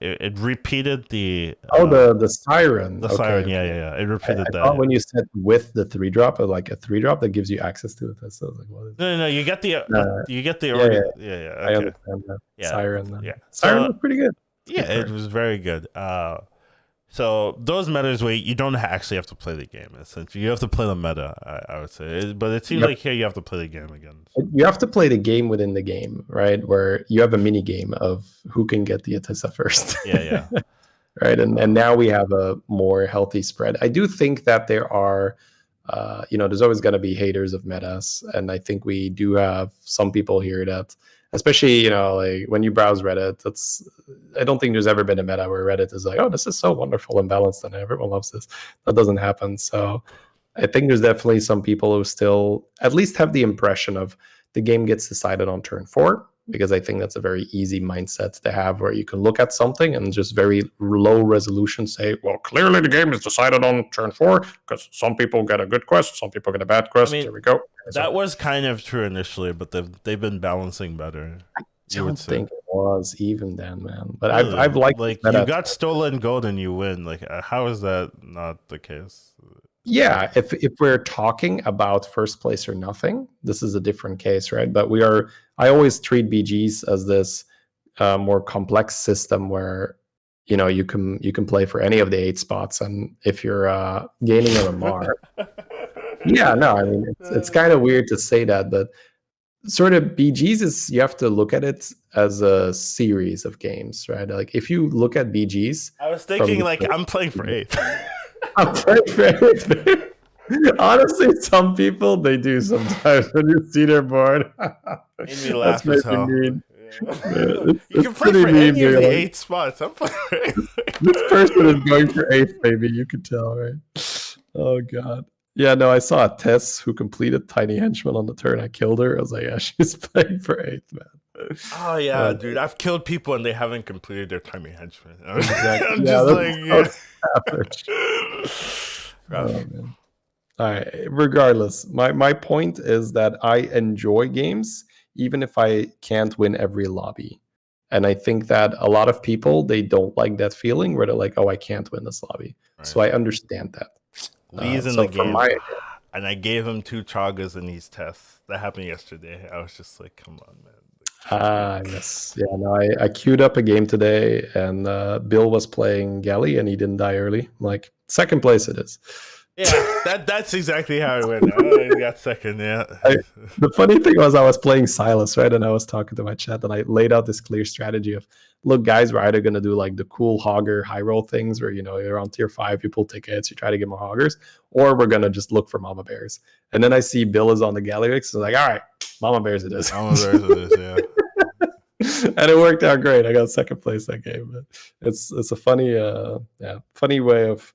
it repeated the the Siren. The Siren, yeah. It repeated that. I thought when you said with the 3-drop, like a 3-drop that gives you access to it. That's so like, what is No, you get the okay. I understand that. Yeah. Siren. Yeah. Siren was pretty good. Yeah, it was very good. So those metas where you don't actually have to play the game, essentially. You have to play the meta, I would say. But it seems like here you have to play the game again. You have to play the game within the game, right? Where you have a mini game of who can get the Atissa first. Yeah. Right. And now we have a more healthy spread. I do think that there are, there's always going to be haters of metas. And I think we do have some people here that, especially, like when you browse Reddit, I don't think there's ever been a meta where Reddit is like, oh, this is so wonderful and balanced and everyone loves this. That doesn't happen. So I think there's definitely some people who still at least have the impression of the game gets decided on turn 4, because I think that's a very easy mindset to have, where you can look at something and just very low resolution say, well, clearly the game is decided on turn 4 because some people get a good quest, some people get a bad quest. There we go. That was kind of true initially, but they've been balancing better. I don't think it was even then, man. But really? I've liked, like, you got stolen gold and you win. Like, how is that not the case? Yeah, if we're talking about first place or nothing, this is a different case, right? But I always treat BGs as this more complex system where you can play for any of the 8 spots, and if you're gaining a MMR, yeah, no, I mean it's kind of weird to say that, but sort of BGs is, you have to look at it as a series of games, right? Like if you look at BGs, I was thinking like I'm playing for 8. I'm praying for eighth, baby. Honestly, some people they do sometimes when you see their board. Made me That's laugh as maybe hell. mean. Yeah. Yeah, You it's can play pretty for mean. any of You're the like, 8 spots. I'm playing. this person is going for eighth, baby. You can tell, right? Oh god. Yeah, no, I saw a Tess who completed Tiny Henchman on the turn. I killed her. I was like, yeah, she's playing for eighth, man. Oh yeah, dude. I've killed people and they haven't completed their timing henchman. Exactly. I'm Yeah, just that's like, so yeah. savage. Rough. Oh man. All right. Regardless, my point is that I enjoy games even if I can't win every lobby. And I think that a lot of people they don't like that feeling where they're like, "Oh, I can't win this lobby." Right. So I understand that. Lee's in So the for game, my and I gave him 2 chagas in these tests. That happened yesterday. I was just like, come on, man. yes, yeah, no, I queued up a game today, and Bill was playing Galley, and he didn't die early. I'm like, second place it is. Yeah, that's exactly how it went. I got second. Yeah. The funny thing was, I was playing Silas, right? And I was talking to my chat, and I laid out this clear strategy of, look, guys, we're either going to do like the cool hogger high roll things where, you're on tier 5, you pull tickets, you try to get more hoggers, or we're going to just look for mama bears. And then I see Bill is on the Galliarix. So I was like, all right, mama bears it is. Mama bears it is, yeah. And it worked out great. I got second place that game. But it's a funny, funny way of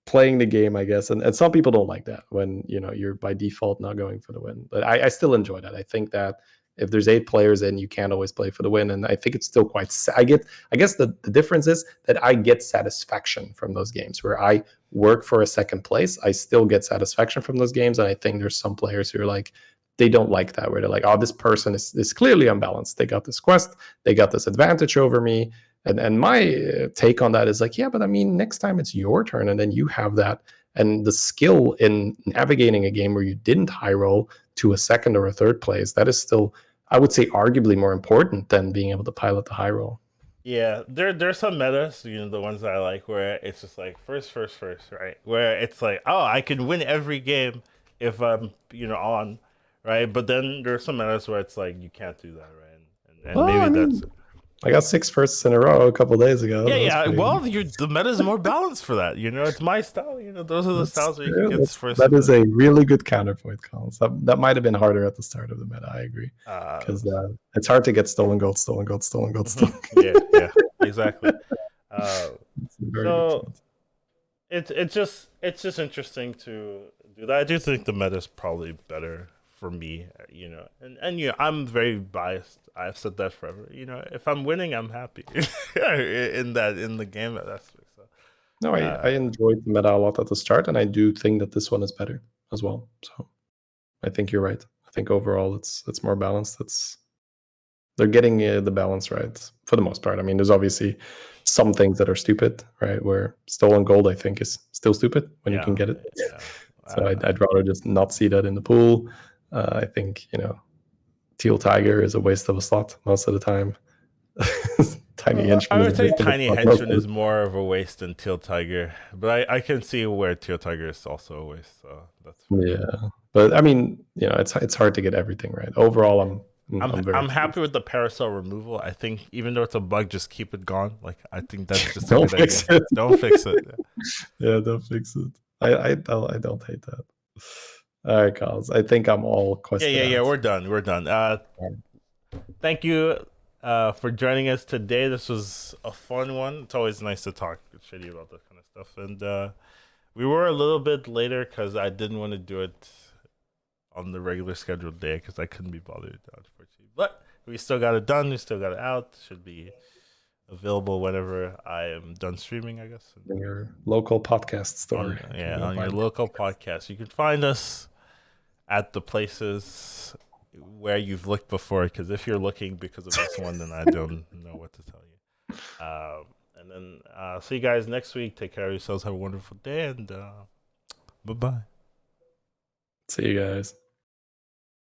playing the game, I guess. And some people don't like that when you're by default not going for the win. But I still enjoy that. I think that if there's 8 players in, you can't always play for the win. And I think it's still quite. I guess the difference is that I get satisfaction from those games where I work for a second place. I still get satisfaction from those games. And I think there's some players who are like, they don't like that, where they're like, oh, this person is clearly unbalanced. They got this quest, they got this advantage over me. And my take on that is like, yeah, but I mean, next time it's your turn, and then you have that. And the skill in navigating a game where you didn't high roll to a second or a third place, that is still, I would say, arguably more important than being able to pilot the high roll. Yeah, there's some metas, the ones that I like, where it's just like first, right? Where it's like, oh, I can win every game if I'm, on, right? But then there's some metas where it's like you can't do that, right? And Well, maybe I mean, that's I got 6 firsts in a row a couple days ago. yeah. Well, the meta is more balanced for that. It's my style. Those are the styles where you can get first. That is a really good counterpoint, Collins. That might have been harder at the start of the meta. I agree, because it's hard to get stolen gold. Yeah, exactly. So it's just interesting to do that. I do think the meta is probably better for me, and I'm very biased. I've said that forever. If I'm winning, I'm happy in the game aspect. So. No, I enjoyed the meta a lot at the start, and I do think that this one is better as well. So I think you're right. I think overall it's more balanced. They're getting the balance right for the most part. I mean, there's obviously some things that are stupid, right? Where stolen gold, I think, is still stupid when you can get it. Yeah. So I'd rather just not see that in the pool. I think Teal Tiger is a waste of a slot most of the time. Tiny Henchman. I would say Tiny Henchman is more of a waste than Teal Tiger, but I can see where Teal Tiger is also a waste. So that's fine. Yeah, but I mean, it's hard to get everything right. Overall, I'm happy with the parasol removal. I think even though it's a bug, just keep it gone. Like I think that's just don't fix it. Don't fix it. Yeah, don't fix it. I don't hate that. All right, Carlos. I think I'm all questioned. Yeah. We're done. Thank you for joining us today. This was a fun one. It's always nice to talk shitty about this kind of stuff. And we were a little bit later because I didn't want to do it on the regular scheduled day because I couldn't be bothered, unfortunately. But we still got it done. We still got it out. Should be available whenever I am done streaming, I guess. In your local podcast store. On your local podcast. You can find us at the places where you've looked before, because if you're looking because of this one, then I don't know what to tell you. And then see you guys next week. Take care of yourselves. Have a wonderful day, and bye-bye. See you guys.